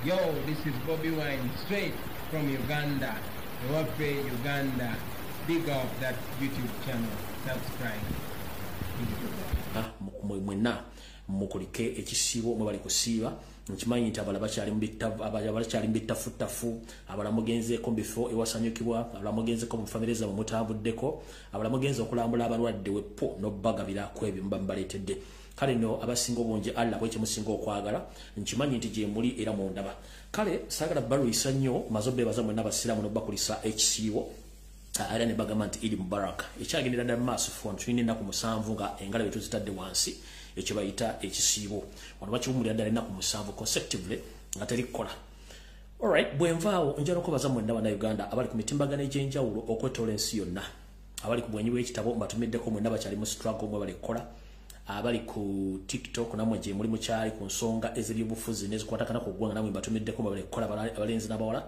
Yo, this is Bobby Wine, straight from Uganda. Ewaffe, Uganda. Big up that YouTube channel. Subscribe. Mwena mukulike ekisibo mwe bali kusiba nkimanyi nti abala bakyali mbitafu abala mugenze ko before ewasanyukibwa abala mugenze ko mu family za mutabuddeko abala mugenze okulambula abalwadde wepo no bagabira kwebyo mbambaletedde kale no abasingo bonje alla bwe kimusingo okwagala nkimanyi nti je muri era mu ndaba kale sagala balu isanyo mazobe bazamwe n'abasiramu no bakulisa ekisibo era ne bagamba nti Eid Mubarak ekyagendera ddala maaso fon tulina ku musanvu nga engala betu zitadde wansi ekyo bayita ekisibo wano bakiwumulira ddala ennaku musanvu consecutively nga terikola. Alright, bwenvaawo njala okubaza mwenda wana Uganda abali ku mitimbagano egy'enjawulo okwetoola ensi yonna abali ku bwenyi bw'ekitabo mbatumiddeko mwenda bakyali mu struggle mwe bali kukola abali ku TikTok namwe gye muli mukyali ku nsonga ez'ebyobufuzi n'ezikwatagana ku ggwanga namwe mbatumiddeko mwe bali kukola abalenzi n'abawala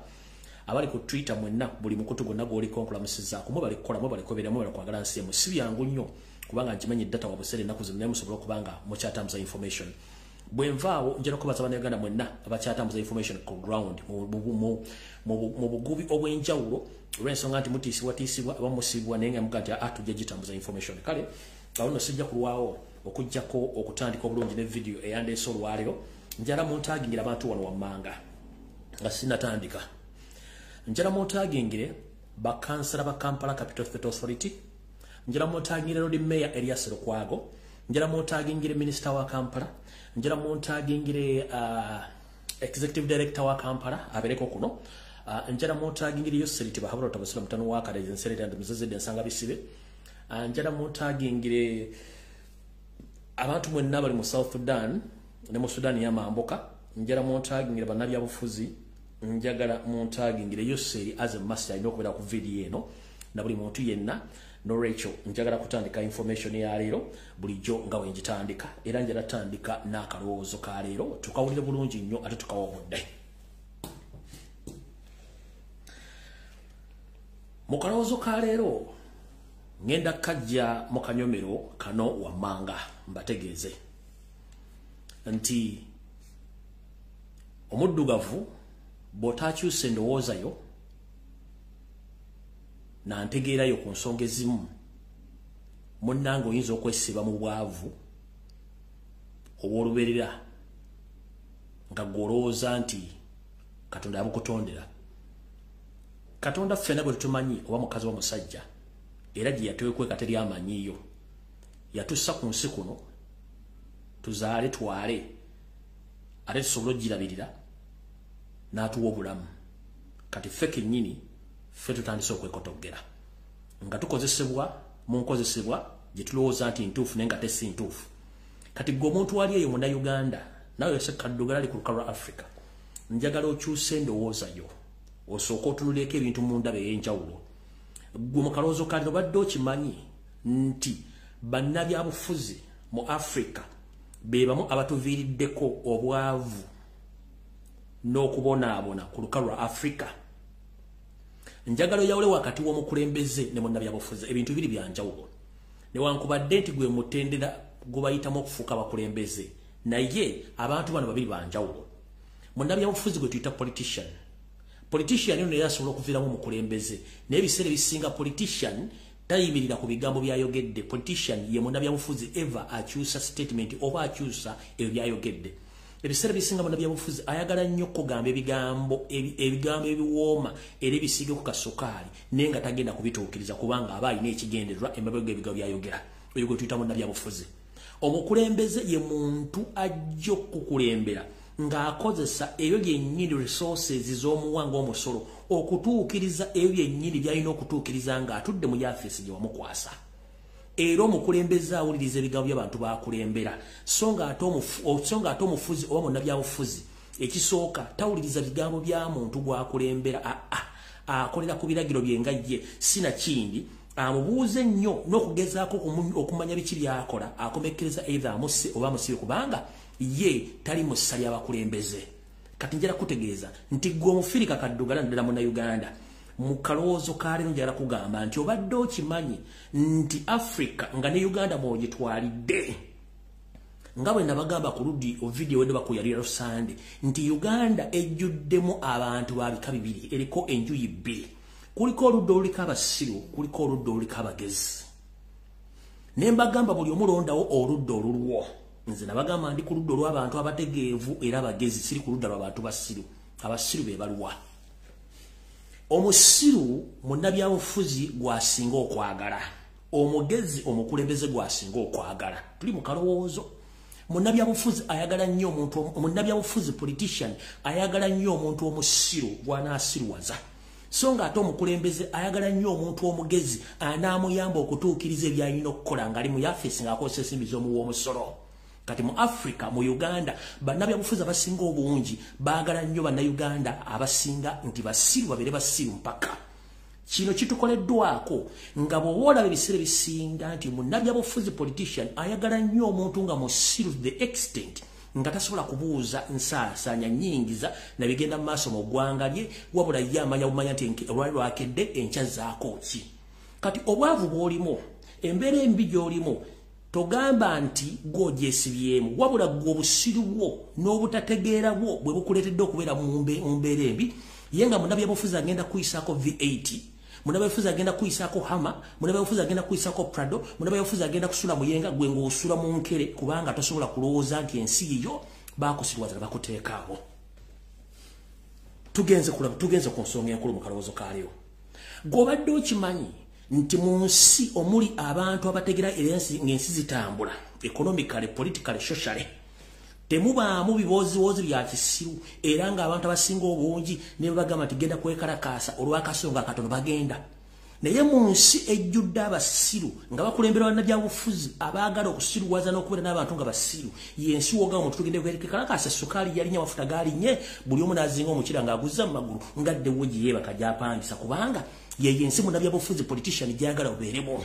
abali ku Twitter mwenna buli mukutu gonna gw'oli konkola musizzaako mwe bali kukola mwe bali kwebeera mwe bali kwagala nsi emu si byangu nnyo kubanga nkimanyi data wabusere ennaku zino naye musobola okubanga mukyatambuza information bwenvaawo njala okubaza bannayuganda mwenna abakyatambuza information ku ground mu bugubi obw'enjawulo olw'ensonga nti mutiisibwatiisibwa abamu musibwa naye nga muga nti tujja gitambuza information kale awo nno sijja kulwawo okuggyako okutandika obulungi ne video eyandeese olwaleero njala muntaagingira abantu wano wammanga nga sinatandika njala muntagingire bakansala ba Kampala Capital Authority njala muntagingire Lord Mayor Elias Lukwago njala muntagingire Minister wa Kampala njala muntagingire Executive Director wa Kampala abereko kuno njala muntagingire Yoseliti bahabura tabasula mutano wa Kadazi Nserete and Mzezede nsanga bisibe njala muntagingire abantu mwenna bali mu South Sudan ne mu Sudan ya mamboka njala muntagingire banabi abufuzi njagala muntagingire Yoseri as a master inokubera ku video eno na buli muntu yenna no Rachel njagala kutandika information ya leero bulijjo nga wenjitandika era njala tandika n'akalowoozo ka leero tukawulire bulungi nnyo ate tukawabudde mu kalowoozo ka leero ngenda kajja mu kanyomero kano wammanga mbategeeze nti omuddugavu bw'otakyusa endowooza yo na ntegeerayo ku nsonga ezimu munnange oyinza okwesiba mu bwavu obw'olubeerera nga gw'olowooza nti Katonda yabukutondera. Katonda ffenna bwe tumanyi oba mukazi wa musajja era gye yatwekweka teri amanyiyo yatussa ku nsi kuno tuzaale twale ate tusobole ogirabirira n'atuwa obulamu kati ffe kennyini ffe tutandise okwekotogera nga tukozesebwa mu nkozesebwa gye tulowooza nti ntuufu naye nga tesi ntuufu kati gwe omuntu ali eyo munda Uganda nawe yosekaddugala ali ku lukalu lwa Africa njagala okyuse endowooza yo osooka otunulyeko ebintu mu ndaba ey'enjawulo gwe mu kalowoozo kali obadde okimanyi nti bannabyabufuzi mu Africa be bamu abatuviiriddeko obwavu n'okubonaabona ku lukalu lwa Africa. Njagala oyawule wakati w'omukulembeze ne munnabyabufuzi ebintu biri byanjawulo newankubadde nti gwe mutendera gwe bayitamu okufuuka abakulembeze naye abantu bano babiri banjawulo. Munnabyabufuzi gwe tuyita politician eno naye asobola okuviiramu omukulembeze naye ebiseera ebisinga politician tayimirira ku bigambo byayogedde. Politician ye munnabyabufuzi eva akyusa statement oba akyusa ebyo byayogedde. Ebiseera bisinga munnabyabufuzi ayagala nnyo okugamba ebigambo ebiwooma era ebisiige ku kasukaali naye nga tagenda kubituukiriza kubanga aba alina ekigendererwa emabega ebigambo byayogera. Oyo gwe tuyita munnabyabufuzi. Omukulembeze ye muntu ajja okukulembera ng'akozesa ebyo byennyini resources z'omuwanga omusolo okutuukiriza ebyo byennyini by'alina okutuukiriza ng'atudde mu yafeesi gye wamukwasa. Era omukulembeze awuliriza ebigambo by'abantu bakulembera so nga ate omufuzi oba munnabyabufuzi ekisooka tawuliriza bigambo bya muntu gwakulembera akolera ku biragiro bye nga ye sinakindi amubuuze nnyo n'okugezaako okumanya biki byakola akomekkereza either amusse oba amusibe kubanga ye tali mu ssa ly'abakulembeze. Kati njala kutegeeza nti gwe omufirika kaddugala naddala munnayuganda mu kalowoozo ka leero njagala kugamba nti obadde okimanyi nti Africa nga ne Uganda mwogitwalidde ngawe nabagamba ku ludi o video wende bakuyalira Sunday nti Uganda ejjuddemu abantu babika bibiri eriko enjuyi bbiri kuliko oludda oluliko abasiru kuliko oludda oluliko abagezi nembagamba buli omulondawo oludda olulwo nze nabagamba ndi ku ludda olw'abantu abategeevu era abagezi siri ku ludda lw'abantu basiru abasiru be baluwa omusiru munnabyabufuzi gwasinga okwagala omugezi omukulembeze gwasinga okwagala tuli mu kalowoozo munnabyabufuzi ayagala nnyo omuntu munnabyabufuzi politician ayagala nnyo omuntu omusiru gwanasiruwaza so nga ate omukulembeze ayagala nnyo omuntu omugezi anaamuyamba okutuukiriza ebyalina okukola ng'ali mu yafesi ng'akozesa ensimbi z'omuwoomusolo kati mu Africa mu Uganda bannabyabufuzi abasinga obungi baagala nnyo bannayuganda abasinga nti basiru babeere basiru mpaka kino kitukoleddwako nga bw'olaba ebiseera ebisinga nti munnabyabufuzi politician ayagala nnyo omuntu nga musiru the extent nga tasobola kubuuza nsaasaanya nnyingiza nabigenda mu maaso mu ggwanga lye wabula ye amanya bumanya nti olwali lwakedde enkya zaako ki kati obwavu bw'olimu embeera embi gy'olimu togamba nti gw'ogyesibyemu wabula gwe obusiru bwo n'obutategeera bwo bwe bukuleetedde okubeera mu mbeera embi ye nga munnabyabufuzi agenda kuyisaako V8 munnabyabufuzi agenda kuyisaako Hama munnabyabufuzi agenda kuyisaako Prado munnabyabufuzi agenda kusula muyenga gwe ng'osula mu nkere kubanga tosobola kulowooza nti ensi yo baakusirwaza ne bakuteekaawo tugenze ku nsonga enkulu mu kalowoozo kaalyo gw'obadde okimanyi nti mu nsi omuli abantu abategera ng'ensi zitambula economically politically socially temubaamu bibooziwoozi bya kisiru era ng'abantu abasinga obungi ne bagamba nti genda kwekalakaasa olw'akasonga katono bagenda naye mu nsi ejjudde abasiru nga bakulemberwa bannabyabufuzi abaagala okusiruwaza n'okubeera n'abantu nga basiru yensi woga omuntu tugende kwekalakaasa sukaali yalinnye amafuta gaalinnye buli omu n'azinga omukira ng'aguzza mu magulu ngaddewo giyeebaka gyapangisa kubanga ye yensi munnabyabufuzi politician gyagala obeeremu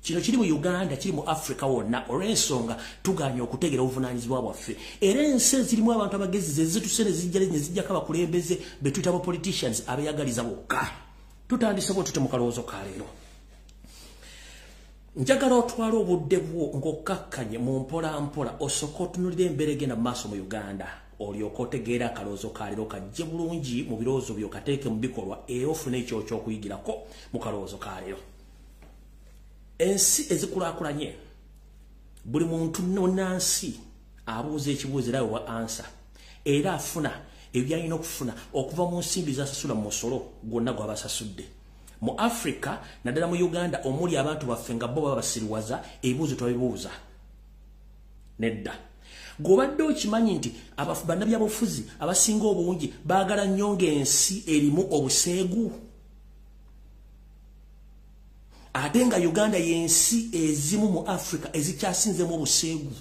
kino kiri mu Uganda kiri mu Africa wonna olw'ensonga tuganya okutegera obuvunaanyizibwa bwaffe era ensi ezirimu abantu abagezi zezituse ne zijjako abakulembeze be tuyita bo politicians abeeyagaliza bokka tutandise bwe tute mu kalowoozo ka leero njagala otwala obudde bwo ng'okkakkanye mu mpolampola osooka otunuulira embeera egenda mu maaso mu Uganda olyoka otegeera akalowoozo ka leero kajje bulungi mu birowoozo byo kateeke mu bikolwa era ofune ekyo ky'okuyigirako mu kalowoozo ka leero ensi ezikulaakulanye buli muntu nonnansi abuuza ekibuuzo era wa ansa era afuna ebyalina okufuna okuva mu nsimbi zasasula mu musolo gwonna gw'abasasudde mu Africa naddala mu Uganda omuli abantu baffe nga bo baba basiruwaza ebibuuzo twabibuuza nedda gw'obadde okimanyi nti bannabyabufuzi abasinga obungi baagala nnyo ng'ensi erimu obuseegu ate nga Uganda y'ensi ezimu mu Africa ezikyasinzemu obuseegu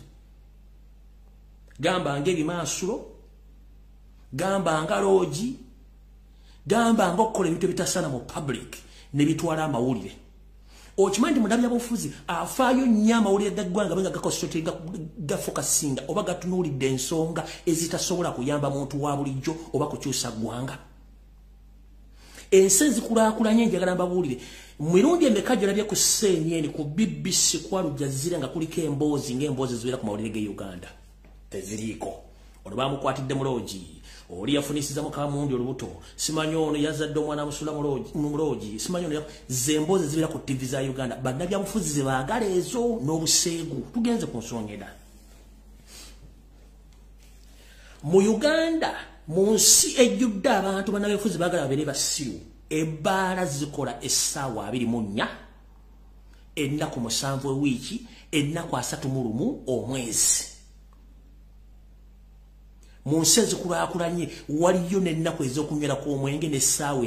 gamba ng'ebimaasulo gamba nga loogi gamba nga okukola ebintu ebitasaana mu public ne bitwala amawulire okimanyi nti munnabyabufuzi afaayo nnyo amawulire gaggwanga benga gakosote gafokasinga oba gatunuulidde ensonga ezitasobola kuyamba muntu wa bulijjo oba kukyusa ggwanga ensi ezikulaakulanye njagala mbabuulire mirundi emeka gyolabye ku CNN ku BBC ku Aljazeera nga kuliko emboozi ng'emboozi zibeera ku mawulire g'e Uganda teziriiko ono baamukwatidde mu loogi oli yafunisiza mukamundi olubuto simanyi ono yazadde omwana amusula mu loogi simanyi ono zemboozi zibeera ku TV za Uganda bannabyabufuzi ze baagala ezo n'obuseegu tugenze ku nsonga endala mu Uganda mu nsi ejjudde abantu bannabyabufuzi baagala babeere basiru ebbaala zikola essaawa 24 ennaku 7 ewiiki ennaku 31 omwezi mu nsi ezikulaakulanye waliyo n'ennaku ez'okunywerako omwenge n'essaawa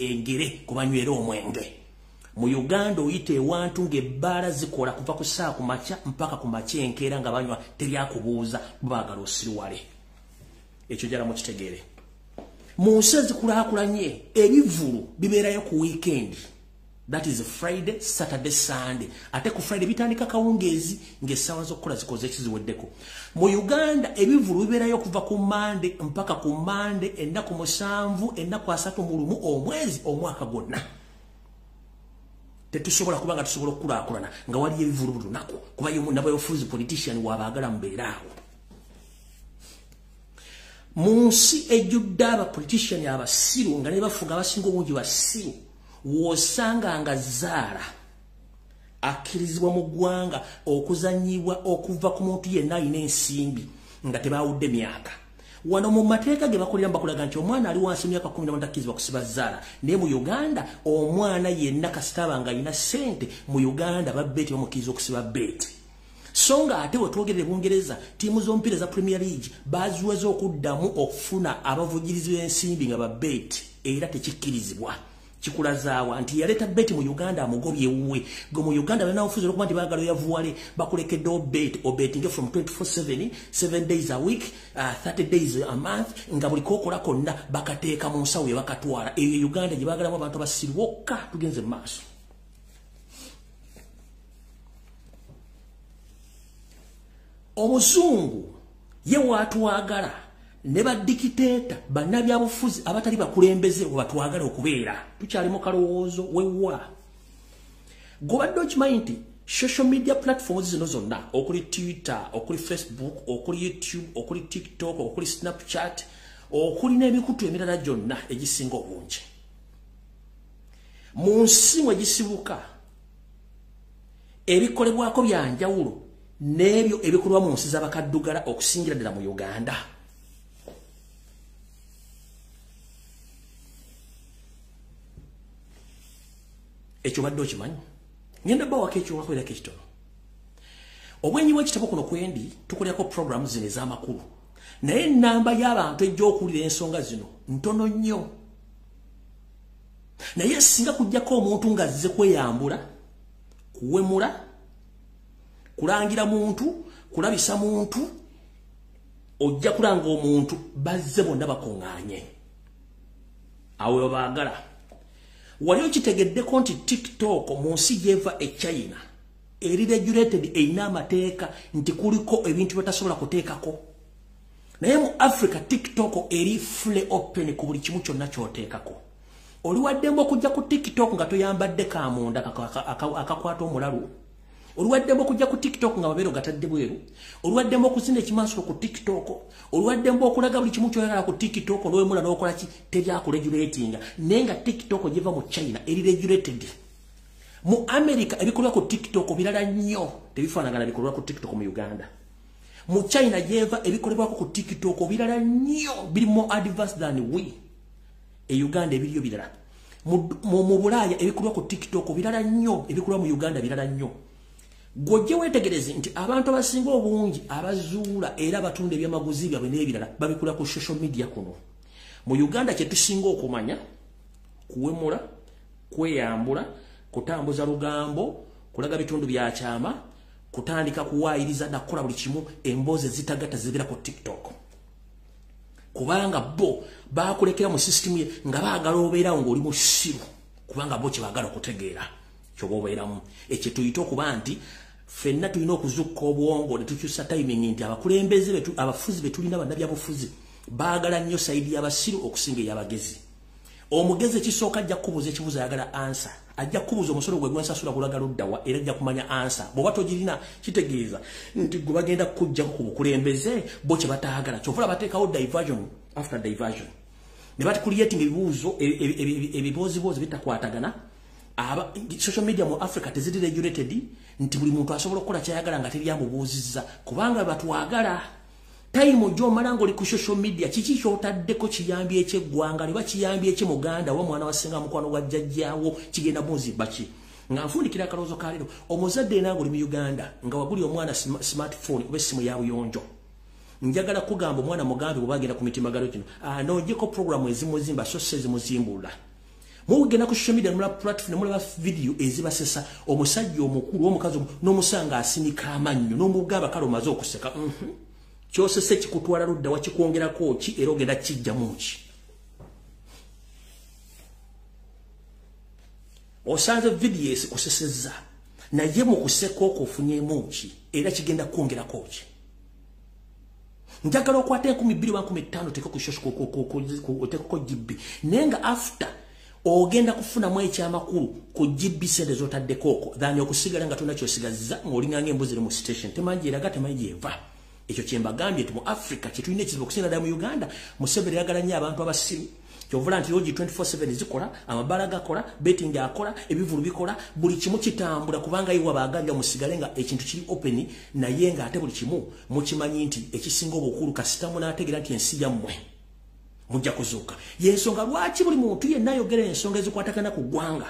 engere ku banywera omwenge mu Uganda oyita ewantu ng'ebbaala zikola kuva ku ssaawa ku makya mpaka ku makya enkeera nga banywa teryakubuuza baagala osiruwale ekyo jala mukitegeere mu nsi ezikulaakulanye ebivulu bibeerayo ku weekend that is Friday, Saturday, Sunday ate ku Friday bitandika kawungeezi ng'essaawa z'okukola zikoze ekiziweddeko mu Uganda ebivulu bibeerayo kuva ku Monday mpaka ku Monday ennaku 7 ennaku 31 omwezi omwaka gwonna tetusobola kubanga tusobola okukulaakulana nga waliyo ebivulu buli lunaku kuba nabyabufuzi politician waabaagala mubeeraawo munsi ejjudde abapolitician abasiru nga ne bafuga abasinga obungi basiru wosanga nga zaala akkirizibwa mu ggwanga okuzanyibwa okuva ku muntu yenna alina ensimbi nga tebawudde myaka wano mu mateeka ge bakolera bakulaga nti omwana ali wansi myaka 10 takkirizibwa kusiba zaala naye mu Uganda omwana yenna kasitaba nga alina sente mu Uganda babbeeti bamukkiriza okusiba beeti songa ate wetwogerere Bungereza tiimu z'omupiira za Premier League baziweza okuddamu okufuna abavugirizi b'ensimbi nga babbeeti era tekikkirizibwa Chikulazaawa nti yaleta beti mu Uganda amugobye uwe go mu Uganda bana ofuzo okuba nti bagalo yavuwale bakulekedde obetinge from 24/7 7 days a week 30 days a month nga buli kokola konna bakateeka mu nsawo bakatwala eyo Uganda gye bagalamu abantu basiru wokka tugenze maaso omuzungu ye watwagala ne badikiteta bannabyabufuzi abatali bakulembeze batwagala okubeera tukyali mu kalowoozo wewa gobadde okimanyi nti social media platforms zino zonna okuli Twitter okuli Facebook okuli YouTube okuli TikTok okuli Snapchat okuli n'emikutu emirala gyonna egisinga obungi mu nsi mwe gisibuka ebikolebwako byanjawulo n'ebyo ebikolwa mu nsi z'abakaddugala okusingira ddala mu Uganda ekyo badde okimanyi ngenda bawako ekyo wakwera kekitono obwenyi bw'ekitabo kuno kwendi tukolerako programu zino ez'amakulu naye ennamba y'abantu ejja okuwulira ensonga zino ntono nnyo naye singa kujjako omuntu ng'azze kweyambula kuwemula kulangira muntu kulabisa muntu ojja kulanga omuntu bazze bonna bakuŋŋaanye awo webaagala wali okitegeddeko nti TikTok mu nsi gyeva e China eri regulated eyina amateeka nti kuliko ebintu batasobola kuteekako naye mu Africa TikTok eri free open ku buli kimu kyonna kyoteekako oli waddemu okujja ku TikTok nga toyambadde kamunda akakwata omulalu oli waddemu okujja ku TikTok nga babeero gatadde bweru oli waddemu okuzina ekimansulo ku TikTok oli waddemu okulaga buli kimu kyoyagala ku TikTok n'owemula n'okola ki teryakuregulatinga naye nga TikTok gyeva mu China eri regulated mu America ebikolwa ku TikTok birala nnyo tebifaanagana bikolwa ku TikTok mu Uganda mu China gyeva ebikolebwako ku TikTok birala nnyo biri more advanced than we e Uganda ebiriyo birala mu Bulaaya ebikolwa ku TikTok birala nnyo ebikolwa mu Uganda birala nnyo gojje wetegereze nti abantu abasinga obungi abazuula era abatunda ebyamaguzi byabwe n'ebirala babikula ku social media kuno mu Uganda kye tusinga okumanya kuwemula kweyambula kutambuza lugambo kulaga bitundu bya kyama kutandika kuwaayiriza nakola buli kimu emboozi zitagata zibira ku TikTok kubanga bo bakulekera mu system ye nga baagala obeerawo ng'oli musiru kubanga bo kye baagala okutegeera kyobobeeramu ekyo tuyita okuba nti fenna tulina okuzukka obwongo ne tukyusa timing nti abakulembeze betu abafuzi betulina bannabyabufuzi baagala nnyo sayidi y'abasiru okusinga ey'abagezi omugezi ekisooka ajja kukubuuza ekibuuzo ayagala ansa ajja kukubuuza omusolo gwe gwensasula gulaga luddawa era ajja kumanya ansa bw'oba togirina kitegeeza nti gwe bagenda kukuggyako ku bukulembeze bo kye bataagala kyovula bateekawo diversion after diversion ne batukuliyetinga ebibuuzo ebiboozibozi bitakwatagana social media mu Africa tezidi regulated nti buli muntu asobola okukola kyayagala nga teryamubuuzizza kubanga batwagala time jo malango li ku social media kiki kyotaddeko kiyambye ekyeggwanga liba kiyambye ekyemuganda wa mwana wasenga mukwano gwa jjajjaawo kigenda bunzi baki nga nfundikira akaloozo kalero omuzadde nango li mu Uganda nga waguli omwana smartphone oba essimu ya buyonjo njagala kugamba omwana mugambe bwe bagenda ku mitimagalo kino nojjeko program ezimuzimba so sezimuzimbula mugenda ku social media mula platform mula video ezibasesa omusajja omukulu omukazi n'omusanga asinika amannyo n'omugamba kalo mazo okuseka kyosese kikutwala ludda wakikwongerako ki era ogenda kijja muki osanze video esikusesezza naye mu kuseka okwo ofunyemu ki era kigenda kwongerako ki njagala okwata 2025 teko ku social teko GB nenga after ogenda kufunamu ekyamakulu ku GB sente zotaddeko okwo dhani okusigala nga tuna kyosigaza ng'olinganga embuzi mu station temanji eraga temanji eva ekyo kyembagambye nti mu Africa kyetulina ekizibu okusinga ddala mu Uganda. Museveni yagala nnyo abantu abasiru kyovula nti logi 24/7 zikola, amabala gakola, betting akola, ebivulu bikola, buli kimu kitambula kubanga yiwa baagambya musigale nga ekintu kiri open naye nga ate buli kimu mukimanyi nti ekisinga obukulu kasita munaategeera nti ensi yammwe mujja kuzuuka. Yensonga lwaki buli muntu yenna ayogera ensonga ezikwatagana ku ggwanga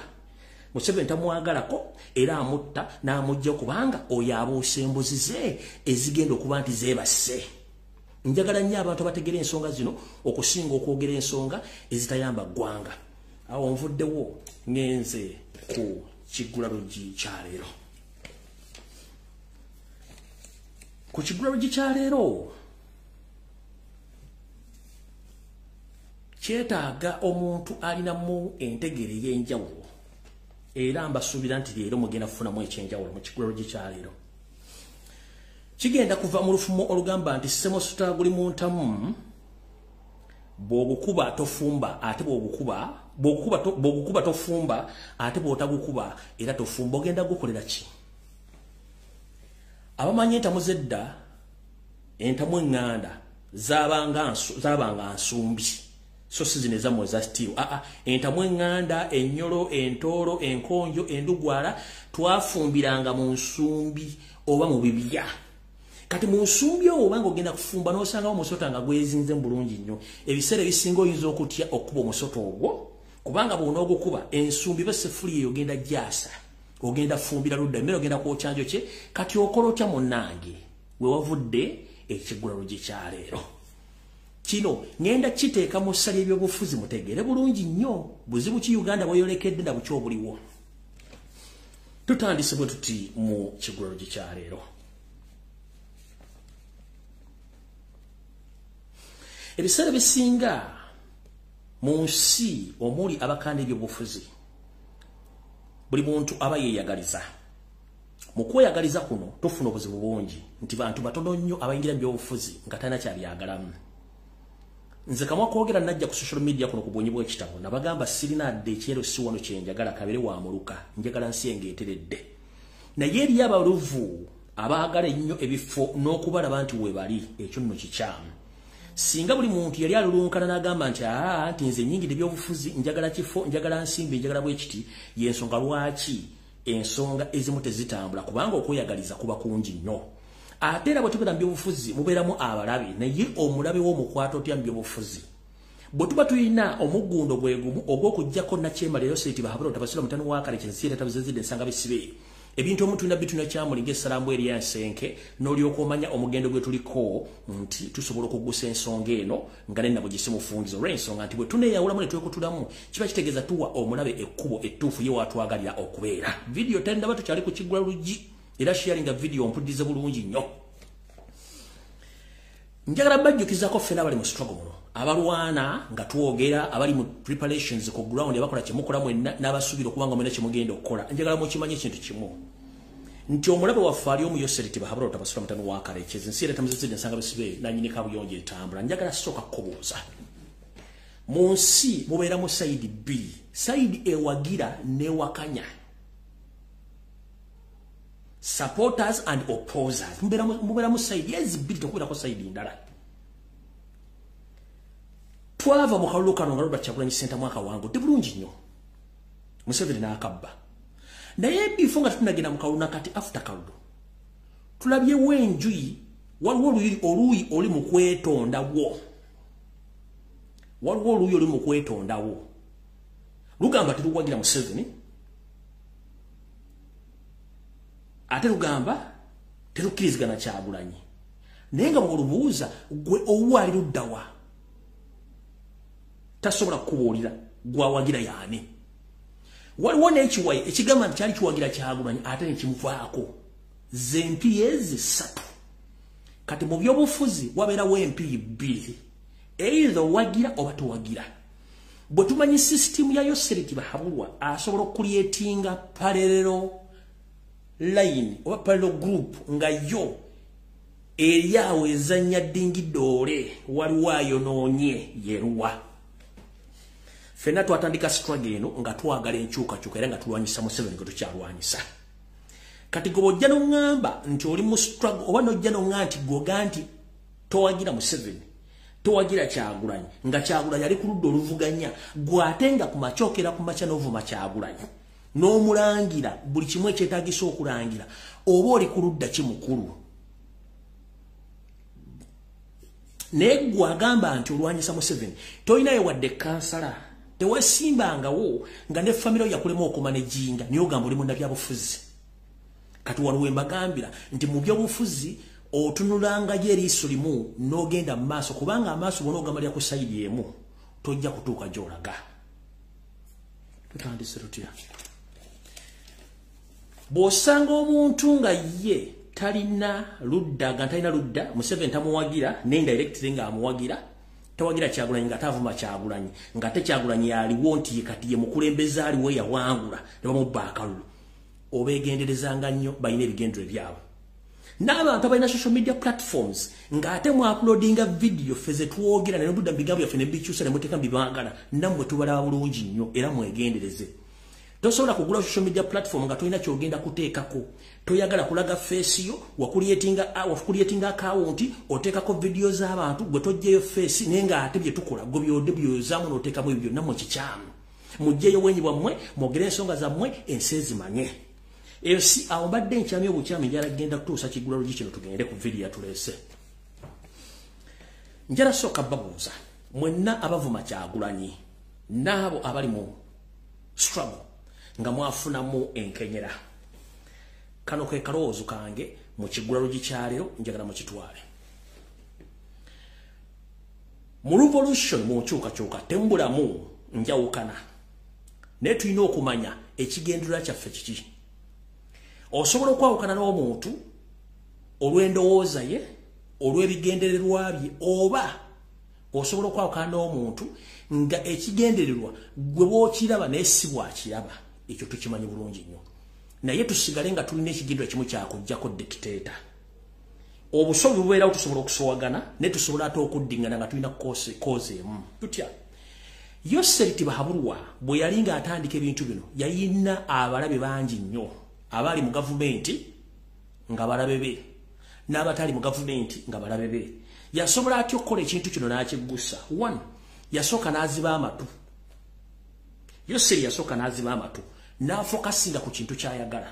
Museveni tamwagalako era amutta n'amujja kubanga oyo abuusa embuzi ze ezigenda okuba nti zeebase. Njagala nnyo abantu abategera ensonga zino okusinga okwogera ensonga ezitayamba ggwanga. Awo nvuddewo ngenze ku Kigulalugi kya leero. Ku Kigulalugi kya leero kyetaaga omuntu alinamu entegere y'enjawulo era mbasuubira nti leero mugenda kufunamu ekyenjawulo mu Kigulalugi kya leero. Kigenda kuva mu lufumo olugamba nti ssemosuta guli muntamu bw'ogukuba tofumba ate bw'ogukuba tofumba ate bw'otagukuba era tofumba ogenda gukolera ki? Abamanyi entamu zedda entamu eŋŋanda zaabanga nsumbi so si zino ezammwe eza steel. Entamu eŋŋanda, ennyolo, entoolo, enkonjo, endugwala twafumbiranga mu nsumbi oba mu bibya. Kati mu nsumbi obanga ogenda kufumba n'osangawo omusota nga gwezinze bulungi nnyo, ebiseera ebisinga oyinza okutya okuba omusota ogwo kubanga bw'onoogukuba ensumbi besefuli eyo ogenda gyasa, ogenda fumbira ludda emmere ogenda kwokyanjo kye. Kati okola otya munnange we wavudde Ekigulalugi kya leero. Kino ngenda kiteeka mu ssali ebyobufuzi mutegeere bulungi nnyo buzibu ki Uganda bweyolekedde na buki obuliwo. Tutandise bwe tuti mu Kigulalugi kya leero. Ebiseera bisinga mu nsi omuli abakanda ebyobufuzi buli muntu aba yeeyagaliza. Mu kweyagaliza kuno tufuna obuzibu bungi nti bantu batono nnyo abayingira mu byobufuzi nga talina kyabyagalamu. Nze kamwa kwogera najja ku social media kuno ku bwonyi bw'ekitabo nabagamba sirina adde ekyero si wano kye njagala kabere wa muluka njagala nsi engeeteredde. Naye eri abaluvu abaagala ennyo ebifo n'okubalaba nti we bali ekyo nno kikyamu. Singa buli muntu yali alulunkana n'agamba nti nze nnyingidde ebyobufuzi njagala kifo njagala nsimbi njagala bwekiti, y'ensonga lwaki ensonga ezimu tezitambula kubanga okweyagaliza kuba kungi nnyo. Ate era bwe tubeera mu byobufuzi mubeeramu abalabe naye omulabe w'omukwata otya mu byobufuzi. Bwe tuba tulina omuggundo gwe gumu ogw'okuggyako nakyema leero seeti bahabula otabasira mutani wa kale kyensiira tabuzezidde ensanga besibe. Ebintu omuntu na bitu nakyamulinga essalambwa eri ensenke n'olyoka omanya omugendo gwe tuliko nti tusobola okuggusa ensonga eno nga nenna bwe gisimufungizo olw'ensonga nti bwe tuneeyawulamu ne twekutulamu kiba kitegeeza tuwa omulabe ekkubo ettuufu ye waatwagalira okubeera. Vidiyo tendaba tukyali ku Kigulalugi era sharinga video mpuddize bulungi nnyo. Njagala bajjukizako ffena abali mu struggle muno abalwana nga twogera abali mu preparations ku ground abakola kyemukola mwenna n'abasuubira okubanga mwena kyemugenda okukola. Njagala mukimanye ekintu kimu nti omulabe waffe ali omu yoseriti bahabula otabasula mutani wa kale kyezinsiira tamuzizidde ensanga besibe nanyini kabuyonjo etambula. Njagala sooka kubuuza mu nsi mubeeramu sayidi B, sayidi ewagira newakanya, supporters and opposers. Mubeeramu sayidi ezibiri tokubeerako sayidi ndala. Twava mu kalulu kano nga Robert Kyagulanyi Ssentamu akawangudde bulungi nnyo Museveni n'akabba. Naye bifo nga tunagenda mu kalulu nakati after kalulu tulabyewo enjuyi waliwo oluuyi oli mu kwetondawo. Waliwo oluuyi oli mu kwetondawo. Lugamba teruwagira Museveni ate lugamba terukkirizigana Kyagulanyi. Naye nga bw'olubuuza gwe owali luddawa tasobola kukubuulira gwawagira yaani. Waliwo n'ekiwayi ekigamba nti kyali kiwagira Kyagulanyi ate nekimuvaako. Ze MP ezi 3. Kati mu byobufuzi wabeerawo MP 2. Either wagira oba towagira. Bwe tumanyi system ya yoseriti bahabulwa asobola okuliyetinga parallel line oba parallel group nga yo eriawo ezanya dingidoole waliwo ayonoonye yeruwa. Fena twatandika struggle eno nga twagala enkyukakyuka era nga tulwanyisa Museveni gwe tukyalwanyisa. kati gobojja no ngamba nti oli mu struggle oba nojja no nganti goganti towagira mu 7 towagira Kyagulanyi nga Kyagulanyi ali ku ludda oluvuganya gwatenga ku machokera ku macha novuma Kyagulanyi n'omulangira buli kimwe kyetaagisa okulangira oba oli ku ludda kimukulu ne gwagamba nti olwanyisa mu 7 toyinayo wadde kansala tewesimbangawo nga ne family yakulema okumanejinga niyo gamba oli munda byabufuzi kati waliwo mbagambira nti mu byobufuzi otunulanga je eriiso limu n'ogenda mu maaso kubanga amaaso bona ogamalya ku sayidi emu tojja kutuuka gy'olaga tutandise tutya bw'osanga omuntu nga ye talina ludda nga talina ludda mu 7 tamuwagira n'indirectly nga amuwagira tawagira Kyagulanyi nga tavuma Kyagulanyi nga te Kyagulanyi yaliwo nti kati ye mukulembeza aliwo yawangula ne bamubba akalulu obegenderezanga nnyo balina ebigendero byabwe n'abantu abalina social media platforms nga ate mu uploadinga video feze tuwogera ne budda mbigambo yaffe ne bikyusa ne muteeka mbibangala nammwe tubalaba bulungi nnyo era mwegendereze tosobola kugula social media platform nga tolina kyogenda kuteekako toyagala kulaga face yo wakulietinga account oteekako video z'abantu gwe tojjeyo face nenga ate bye tukola gwe byode byozamu n'oteekamu ebyo nammwe kikyamu mujjeyo wenyi bwammwe mwogere ensonga zammwe ensezi manye eyo si awo badde nkyamye obukyami njala genda kutuusa kigula lugi kino tugende ku video yatulese njala sooka babuuza mwenna abavuma Kyagulanyi n'abo abali mu struggle nga mwafunamu enkenyera kano ke kalowoozo kange mu kigula lugi kyaleero njagala mu kitwale mu revolution mu nkyukakyuka tembulamu njawukana naye tulina okumanya ekigendererwa kyaffe kiki osobola okwawukana n'omuntu olw'endowooza ye olw'ebigendererwa bye oba osobola okwawukana n'omuntu nga ekigendererwa gwe bw'okiraba naye si bw'akiraba ekyo tukimanyi bulungi nnyo naye tusigale nga tulina ekigendererwa kimu kyakuggyako dictator obusobozi bubeerawo tusobola okusowagana naye tusobola ate okuddingana nga tulina koozi emu tutya Yoseriti Bahabulwa bwe yali nga atandika ebintu bino yayina abalabe bangi nnyo abali mu gavumenti nga balabe be n'abatali mu gavumenti nga balabe be yasobola atyo okukola ekintu kino n'akiggusa 1 yasooka n'aziba amatu Yoseri yasooka n'aziba amatu n'afokasinga ku kintu ky'ayagala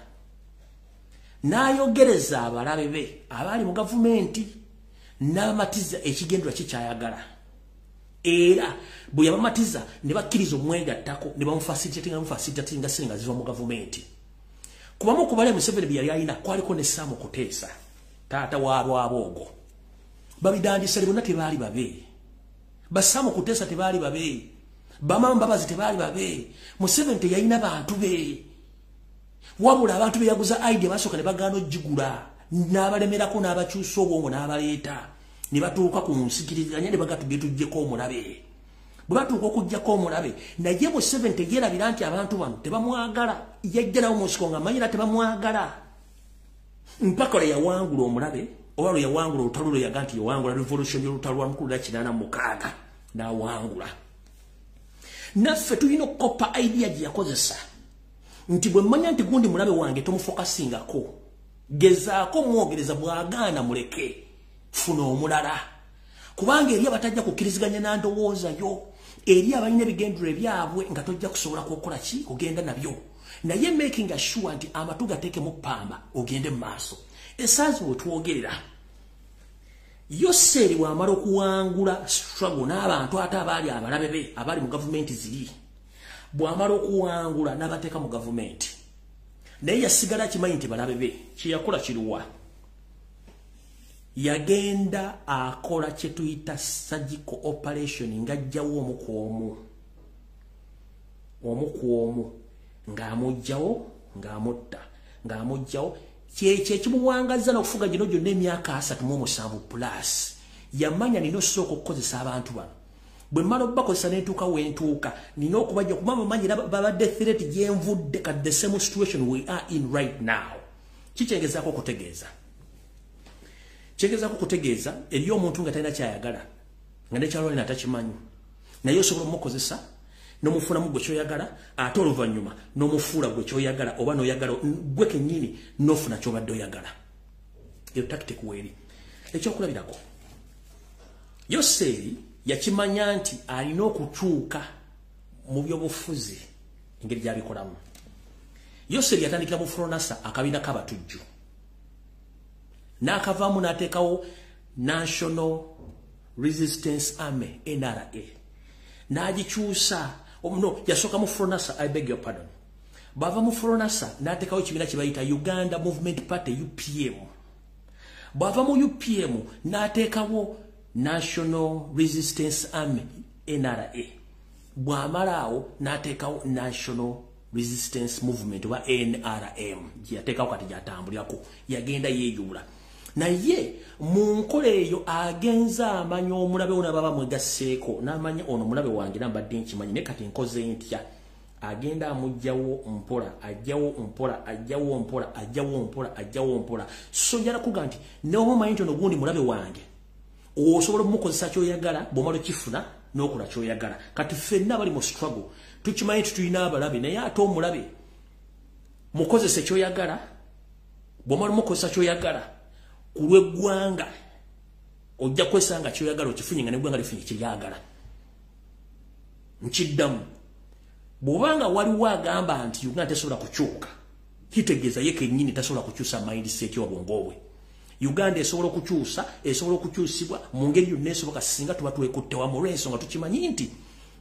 n'ayogereza abalabe be abali mu gavumenti n'amatiza ekigendererwa ky'ayagala era bwe yabamatiza ne bakkiriza omwegattako ne bamufasitatinga senga ziva mu gavumenti kubamu kubale Museveni bye yali alina kwaliko ne Samu Kuteesa taata wa Lwaboogo babidandisali bonna tebaali babe basamu Kuteesa tebaali babe bamama Mbabazi tebaali babe Museveni teyalina bantu be wabula abantu be yaguza idea basooka ne bagaana oggigula n'abalemerako n'abakyusa obwongo n'abaleeta ne batuuka ku nsikiriziganya ne bagatugye tuggyeko omulabe bwe batuuka okuggyako omulabe naye Museveni teyeerabira nti abantu bano tebamwagala yajjalawo mu nsiko nga manyira tebamwagala mpaka lwe yawangula omulabe oba lwe yawangula olutalo lwe yaga nti yawangula revolution y'olutalo lwa 1986 n'awangula naffe tulina okukopa idea gye yakozesa nti bwe mmanya nti gundi mulabe wange tomufokasingako gezaako mwogereza bw'agaana muleke funa omulala kubanga eri abatajja kukkiriziganya na ndowooza yo eri abalina ebigendero ebyabwe nga tojja kusobola kukola ki ogenda nabyo naye making sure nti amatu gateeke mu ppamba ogende mu maaso esaazi we twogerera Yoseri wamala okuwangula struggle n'abantu ate abaali abalabe be abali mu gavumenti ziri bw'amala okuwangula n'abateeka mu gavumenti naye yasigala kimanyi nti balabe be kyeyakola kiruwa yagenda akola kye tuyita surgical operation ng'ajjawo omu ku omu ng'amugjawo ng'amutta ng'amugjawo kyekyo ekimuwangaza n'okufuga gino gyonna emyaka 37 plus yamanya nina osooka okukozesa abantu bano bwe mmala obakozesa n'entuuka w'entuuka nina okubajja kubanga manyira babadde threat gyenvudde at the same situation we are in right now kikyengezaako okutegeeza kyengezaako kutegeeza eriyo omuntu nga talina kyayagala nga nekyalwalina atakimanyi naye osobola omukozesa nomufuna mu gwe kyoyagala ate oluvannyuma nomufuula gwe kyoyagala oba noyagala gwe kennyini nofuna kyobadde oyagala. Eyo tactic weeri. Ekyokulabirako, Yoseeri yakimanya nti alina okukyuka mu byobufuzi engeri gy'abikolamu. Yoseeri yatandikira mu Fronasa akabiina k'abatujju n'akavaamu n'ateekawo National Resistance Army NRA n'agikyusa. No, yasooka mu Fronasa, I beg your pardon. Bava mu Fronasa n'ateekawo ekibiina kye bayita Uganda Movement Party UPM. Bava mu UPM n'ateekawo National Resistance Army NRA. Bw'amalaawo n'ateekawo National Resistance Movement oba NRM. Yateekawo kati gy'atambulirako. Yagenda yeeyuula. Naye mu nkola eyo agenza amanya omulabe we n'ababa mwegasseeko n'amanya ono mulabe wange nambadde nkimanyi naye kati nkoze ntya. Agenda amugjawo mpola, ajjawo mpola. So njala kuga nti n'oba omanyi nti ono gundi mulabe wange osobola okumukozesa kyoyagala bw'omala okifuna n'okola kyoyagala. Kati ffenna bali mu struggle tukimanyi nti tulina abalabe naye ate omulabe mukozese kyoyagala bw'omala omukozesa kyoyagala ku lw'eggwanga ojja kwesanga kyoyagala okifunye nga n'eggwanga lifunye kiryagala. Nkiddamu bw'obanga waliwo agamba nti Uganda tesobola kukyuka kitegeeza ye kennyini tasobola kukyusa mindset y'obwongo bwe. Uganda esobola okukyusa, esobola okukyusibwa mu ngeri yonna esoboka singa tuba twekutte wamu olw'ensonga tukimanyi nti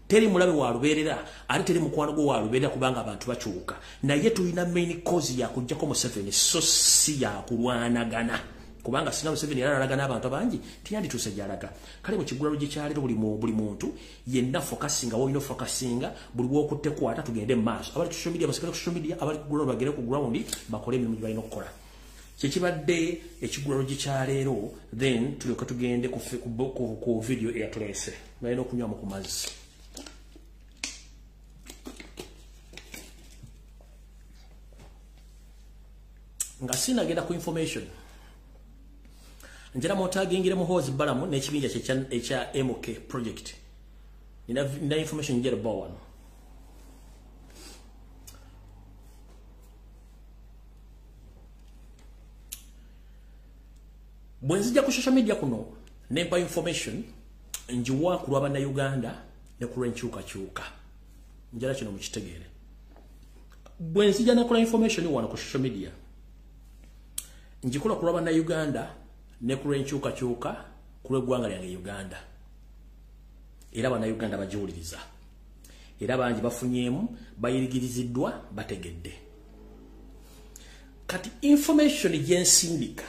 teri mulabe wa lubeerera ate teri mukwano gwe wa lubeerera kubanga abantu bakyuka. Naye tulina main cause ya kujjako Museveni so si ya kulwanagana. Kubanga singa Museveni yaralagana abantu abangi tiyandituuse gy'alaga. Kale mu kigulalo gye kyaleero buli muntu yenna focusinga woolina focusinga buli w'okutte kwata tugende mu maaso. Abali ku social media basigale ku social media, abali ku gulalo bagere ku ground bakole emirimu gye balina okukola. Kyekibadde ekigulalo gye kyaleero, then tulyoka tugende ku video eyatuleese. Balina okunywamu ku mazzi. Nga sinagenda ku information njala motagingire muhozi balamu n'ekibinja ekya MK project. Nina information njere bawan. Bwenzija ku social media kuno nempa information njiwa ku lw'abana Uganda ne ku lw'enkyukakyuka. Njala kino mukitegeere. Bwenzija nakola information wano ku social media njikola ku lw'abana Uganda ne ku lw'enkyukakyuka ku lw'eggwanga lyange Uganda. Era abana Uganda bagiwuliriza. Era bangi bafunyeemu bayirigiriziddwa bategedde. Kati information gye nsindika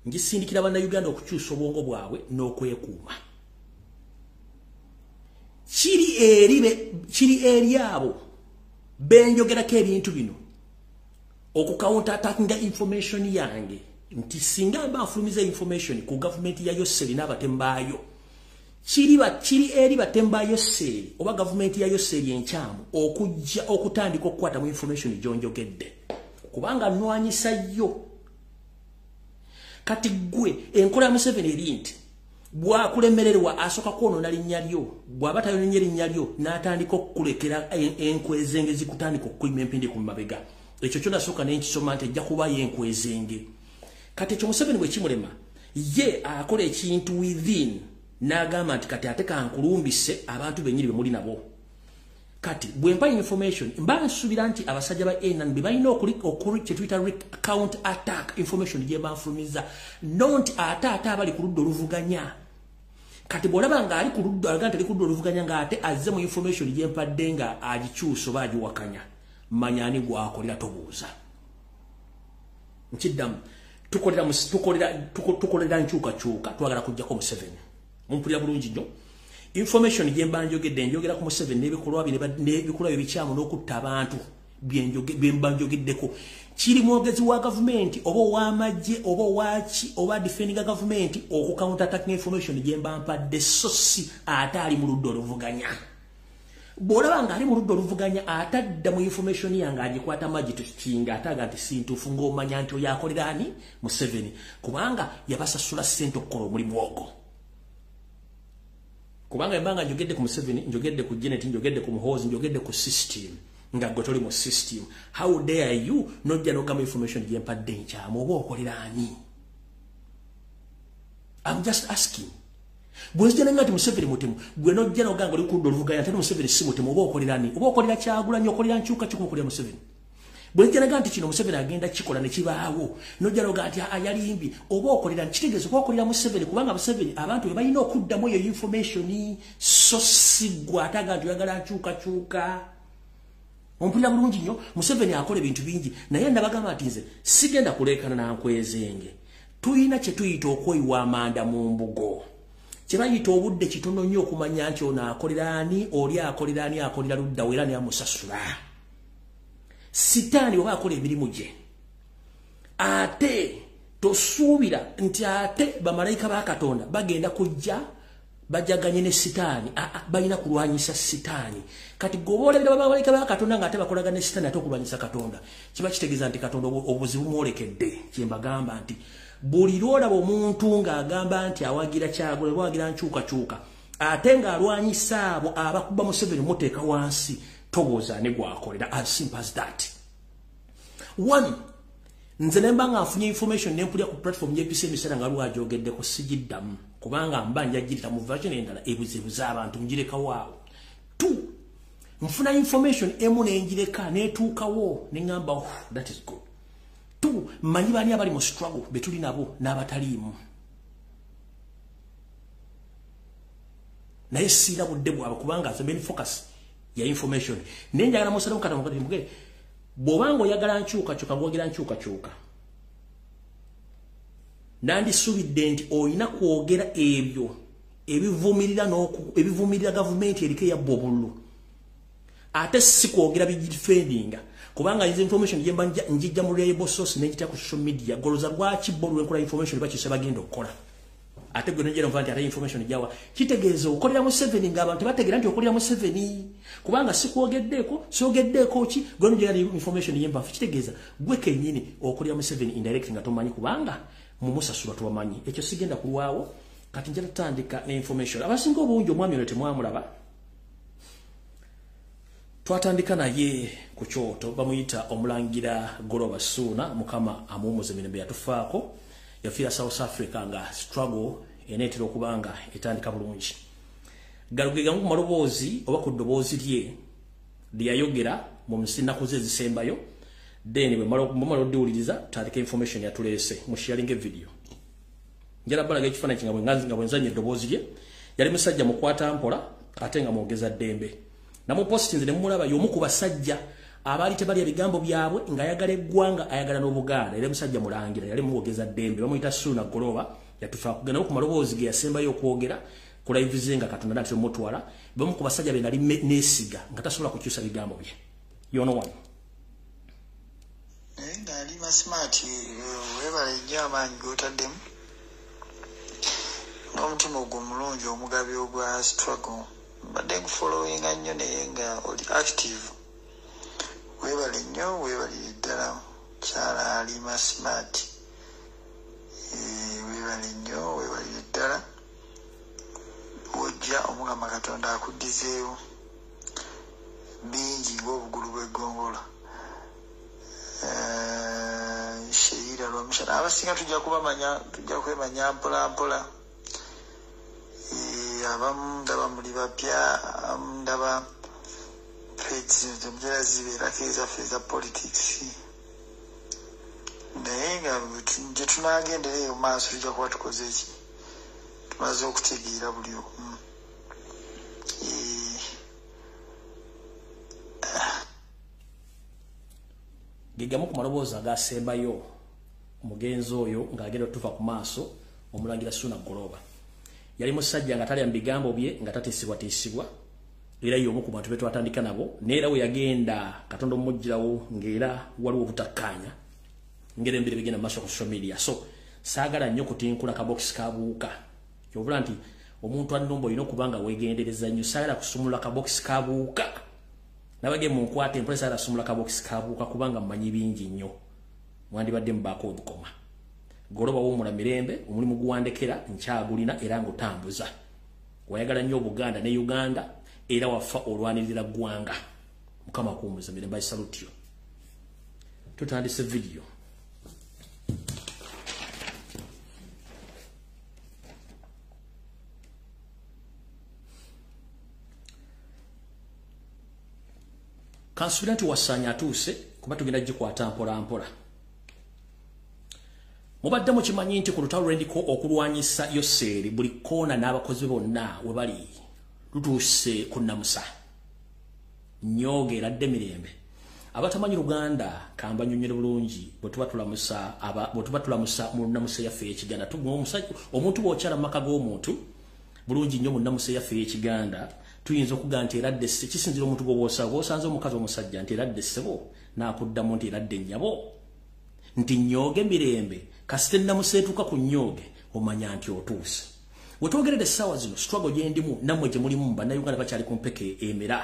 ngisindikira abana Uganda okukyusa obwongo bwabwe n'okwekuuma. Kiri eri abo benjogerako ebintu bino okucounter attackinga information yange nti singa bafulumiza information ku government ya Yoseeri n'abatembayo. Kiri eri batembayo Yoseeri oba government ya Yoseeri enkyamu okujja okutandika okukwata mu information gyonjogedde kubanga nwanyisa yo. Kati gwe enkola ya Museveni eri nti bwakulemererwa asooka kwonoona linnya lyo, bw'aba tayononye linnya lyo n'atandika okukulekera enkwezenge zikutandika okukuyima empindi ku mabega. Ekyo kyo nasooka n'enkisoma nti ejja kuba yenkwezenge. Kati ekyo Museveni bwe kimulema ye akola ekintu within n'agamba nti kati ate kankulumbise abantu bennyini be muli nabo. Kati bwe mpa information mba nsuubira nti abasajja ba NNB balina okuli kye tuyita count attack information gye banfulumiza nonti ate abali ku ludda oluvuganya. Kati bw'olaba nga ali ku ludda alaga nti ali ku ludda oluvuganya ng'ate azze mu information gye mpadde nga agikyusa oba agiwakanya manya ani gwakolera tobuuza. Nkiddamu tukolera nkyukakyuka twagala kujjako Museveni. Mumpulira bulungi nnyo. Information gye mbanjogedde njogera ku Museveni n'ebikolwa bye bikyamu n'okutta abantu bye mbanjogeddeko. Kiri mwogezi wa government oba ow'amagye oba owaki oba defending government okucounter attack information gye mbampadde so si ate ali mu ludda oluvuganya. Bw'olaba nga ali mu ludda oluvuganya atadda mu information yange agikwata magi tukinga ataga nti sintuufu ng'omanya nti oyo akolera ani Museveni kubanga yabasasula ssente okukola omulimu ogwo. kubanga embanga njogedde ku Museveni njogedde ku Janet njogedde ku Muhoozi njogedde ku system nga gotoli mu system. How dare you nojja n'ogamba information gye mpadde nkyamu oba okolera ani? I'm just asking. Bwezija nangati Museveni mutemu gwe nojja n'oganga oli kuddo oluvuganya ate Museveni si mutemu oba okolera ani? Oba okolera Kyagulanyi okolera Nkyuka kiko okolera Museveni. Bwezija nangati kino Museveni agenda kikola ne kibaawo nojja n'ogamba ati yalimbi oba okolera kitegeeza oba okolera Museveni kubanga Museveni abantu be balina okuddamu eyo information so sigwa ataga nti oyagala nkyuka. Ompulira bulungi nnyo Museveni akola ebintu bingi naye ndabagamba ati nze sigenda kuleekana na nkwezenge. Tuyina kye tuyita okweyiwa amanda mu mbugo. Kye bayita obudde kitono nnyo okumanya nti ono akolera ani, oli akolera ani, akolera ludda era ne amusasula. Sitaani oba akola emirimu gye. Ate tosuubira nti ate bamalayika ba Katonda bagenda kujja bajaganye ne sitaani. Balina kulwanyisa sitaani. Kati gobolera bamalayika ba Katonda nga ate bakolaga ne sitaani ate okulwanyisa Katonda. Kiba kitegeeza nti Katonda obuzibu mwolekedde. Kye mbagamba nti buli lwolaba omuntu ng'agamba nti awagira Kyagulanyi awagira Nkyuka ate ng'alwanyisa abo abakuba Museveni muteeka wansi tobuuza ne gwakolera. As simple as that. One, nze nemba nga nfunye information nempulira ku platform y'EPC emisera nga lwajogeddeko sigiddamu kubanga mba njagirira mu version endala ebuzebuza abantu njirekawo awo. Two, nfuna information emu nenjireka netuukawo neŋŋamba that is good. Two, manyi bani abali mu struggle betuli nabo n'abataliimu. Naye siira budde bwabwe kubanga nze main focus ya information. Nenjagala musalamu kata mukati mugere bw'obanga oyagala Nkyuka gwogera Nkyuka. Nandisuubidde nti oyina kwogera ebyo ebivumirira gavumenti eriko eyabba obululu. Ate si kwogera bigidefendinga kubanga izi information yemba njijja mu reliable source n'enjita ku social media goloza lwaki bo lwenkola information bakise bagenda okukola. Ate gwe njera mvanti ate information jawa kitegeeza okolera Museveni ng'abantu bategeera nti okolera Museveni kubanga si kwogeddeeko ki gwe njera information yemba kitegeeza gwe kennyini okolera Museveni indirect nga tomanyi kubanga mu musasula tubamanyi. Ekyo sigenda kulwawo kati njera tandika ne information. Abasinga obungi omwami ono temwamulaba. Twatandika naye ku kyoto bamuyita omulangira Goloba Suuna mukama amuwumuze mirembe yatufaako yafiira South Africa nga struggle enetera okubanga etandika bulungi. Galugega mu maloboozi oba ku ddoboozi lye lyayogera mu nnaku ze ezisembayo then bwe mmala oddiwuliriza tandika information yatuleese mu sharing video. Njala balaga ekifaananyi nga bwenzanya eddoboozi lye yali musajja mukwata mpola ate nga mwogeza ddembe. Namu postinze ne mulaba y'omu ku basajja abaali tebalya bigambo byabwe nga ayagala eggwanga ayagala n'Obuganda era musajja mulangira yali muwogeza ddembe bamuyita Suuna Goloba yatufa kugenda ku maloboozi ge yasembayo okwogera ku live ze nga Katonda nati mutwala bamu ku basajja be nali neesiga nga tasobola kukyusa bigambo bye. Yono wano ngali masmart webale nnyo amaanyi gotaddemu n'omutima ogw'omulungi omugabi ogwa struggle badde following nnyo naye nga oli active. Webale nnyo webalire ddala kyala alima smart. Webale nnyo webalire ddala wojja omukama Katonda akuddizeewo bingi ng'obugulu bw'eggongola. Sheira lwamushana abasinga tujja kwemanya mpola mpola. Abamu ndaba muli bapya ndaba president omujala zibeerako ezaffe eza politics naye nga gye tunaagendera eyo maaso tujja kuba tukoze eki tumaze okutegeera buli omu. Gegamu ku maloboozi agasembayo omugenzi oyo ng'agenda otuva ku maaso omulangira Suuna Goloba. Yali musajja nga talya bigambo bye nga tateesibwa era y'omu ku bantu be twatandika nabo neera we yagenda Katonda omujjirawo ng'era waliwo obutakkaanya ngera embiri bigenda mu maaso ku social media. So saagala nnyo kutinkula kabox kabuuka kyobula nti omuntu annumba olina okuba nga weegendereza nnyo saagala kusumulula kabox kabuuka nabage mu nkwata empola saagala kusumulula kabox kabuuka kubanga mmanyi bingi nnyo mwandibadde mubaako obukoma. Goloba w'omula mirembe omulimu guwandekera nkyagulina era ng'otambuza wayagala nnyo Buganda ne Uganda era wafa olwanirira ggwanga mukama kuumuza mirembe I salute you tutandise video kansubira nti wasanya atuuse kuba tugenda gikwata mpola mubadde mukimanyi nti ku lutalo lw'endiko okulwanyisa Yoseeri buli koona n'abakozi bonna we bali lutuuse ku Namusa nnyoge eradde mirembe abatamanyi Luganda kamba nnyonnyere bulungi bwe tuba tulamusa mu Namusa yaffe y'Ekiganda omuntu bw'okyala mu maka g'omuntu bulungi nnyo mu Namusa yaffe y'Ekiganda tuyinza okuga nti eradde kisinzira omuntu bw'osanze omukazi omusajja nti eradde ssebo n'akuddamu nti eradde nnyabo nti nnyoge mirembe kasite Namusa etuuka ku nnyoge omanya nti otuuse wetwogerera essaawa zino struggle gye ndimu nammwe gye mulimu mu bannayuganda bakyali ku mpeke emera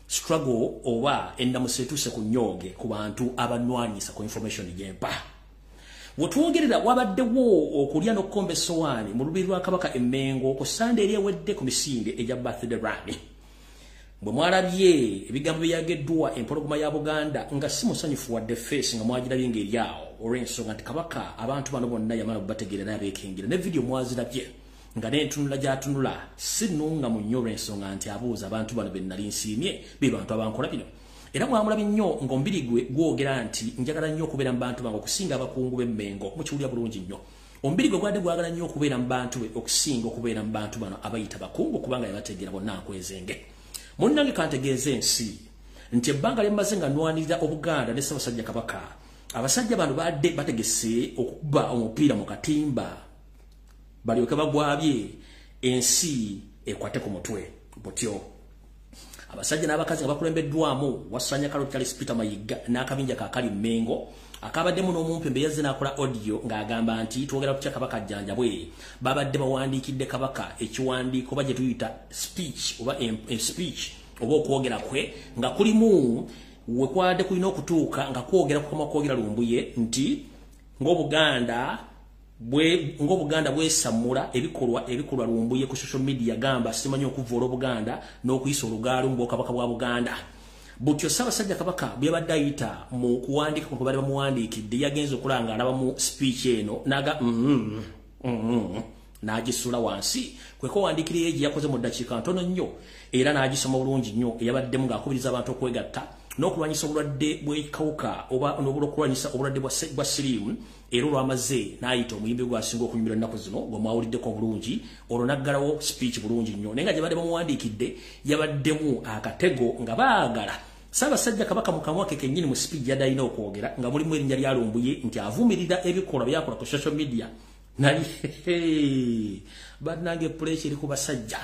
struggle oba Namusa etuuse ku nnyoge ku bantu abanwanyisa ku information gyempa wetwogerera wabaddewo okulya n'okukomba essowaani mu lubiri lwa Kabaka Emmengo ku Sande eri ewedde ku misinde egya birthday run bwe mwalabye ebigambo byageddwa empologoma ya Buganda nga si musanyufu wadde face nga mwagirabye ng'eri awo olw'ensonga nti Kabaka abantu bano bonna yamala okubategeerera abeekengera ne video mwazirabye nga n'entunula gy'atunula si nnunga mu nnyo olw'ensonga nti abuuza abantu bano be nnali nsiimye be bantu abankola bino era mwamulabye nnyo ng'omubiri gwe gwogera nti njagala nnyo okubeera mu bantu bange okusinga abakungu b'Emmengo mukiwulira bulungi nnyo omubiri gwe gwadde gwagala nnyo okubeera mu bantu be okusinga okubeera mu bantu bano abayita bakungu kubanga yabategeera bonna nkwezenge munnange kantegeeze ensi nti ebbanga lyemmaze nga nwanirira Obuganda ne Ssaabasajja Kabaka abasajja bano badde bategese okukuba omupiira mu katimba balyoke bagwabye ensi ekwate ku mutwe butyo abasajja n'abakazi nga bakulembeddwamu Wasanya Kalo Charles Peter Mayiga n'akabinja kaakali Mmengo akabaddemu n'omumpembe yazze n'akola audio ng'agamba nti twogera kutya Kabaka ajjanjabwe babadde bawandiikidde Kabaka ekiwandiiko oba gye tuyita speech oba speech oba okwogera kwe nga kulimu we kwadde kulina okutuuka nga kwogera kukoma kwogera Lumbuye nti ng'Obuganda bwesamula ebikolwa Lumbuye ku social media gamba simanyi okuvoola Obuganda n'okuyisa olugaalo mu Bwakabaka bwa Buganda butyo Ssaabasajja Kabaka bwe yabadde ayita mu kuwandiika ku bali bamuwandiikidde yagenze okulanga alaba mu speech eno naga n'agisula wansi kwe kuwandiikira ye yakoze mu ddakiika ntono nnyo era n'agisoma bulungi nnyo eyabaddemu ng'akubiriza abantu okwegatta n'okulwanyisa obulwadde bw'ekawuka oba n'okulwanyisa obulwadde bwa siriimu era olwamaze n'ayita omuyimbi gwasinga okunyumira ennaku zino gwe mwawuliddeko bulungi olwo naggalawo speech bulungi nnyo naye nga gye badde bamuwandiikidde yabaddemu akatego nga baagala Ssaabasajja Kabaka mu kamwa ke kennyini mu speech yadde alina okwogera nga mulimu erinnya lya Lumbuye nti avumirira ebikolwa byakola ku social media nali bannange pressure eri ku basajja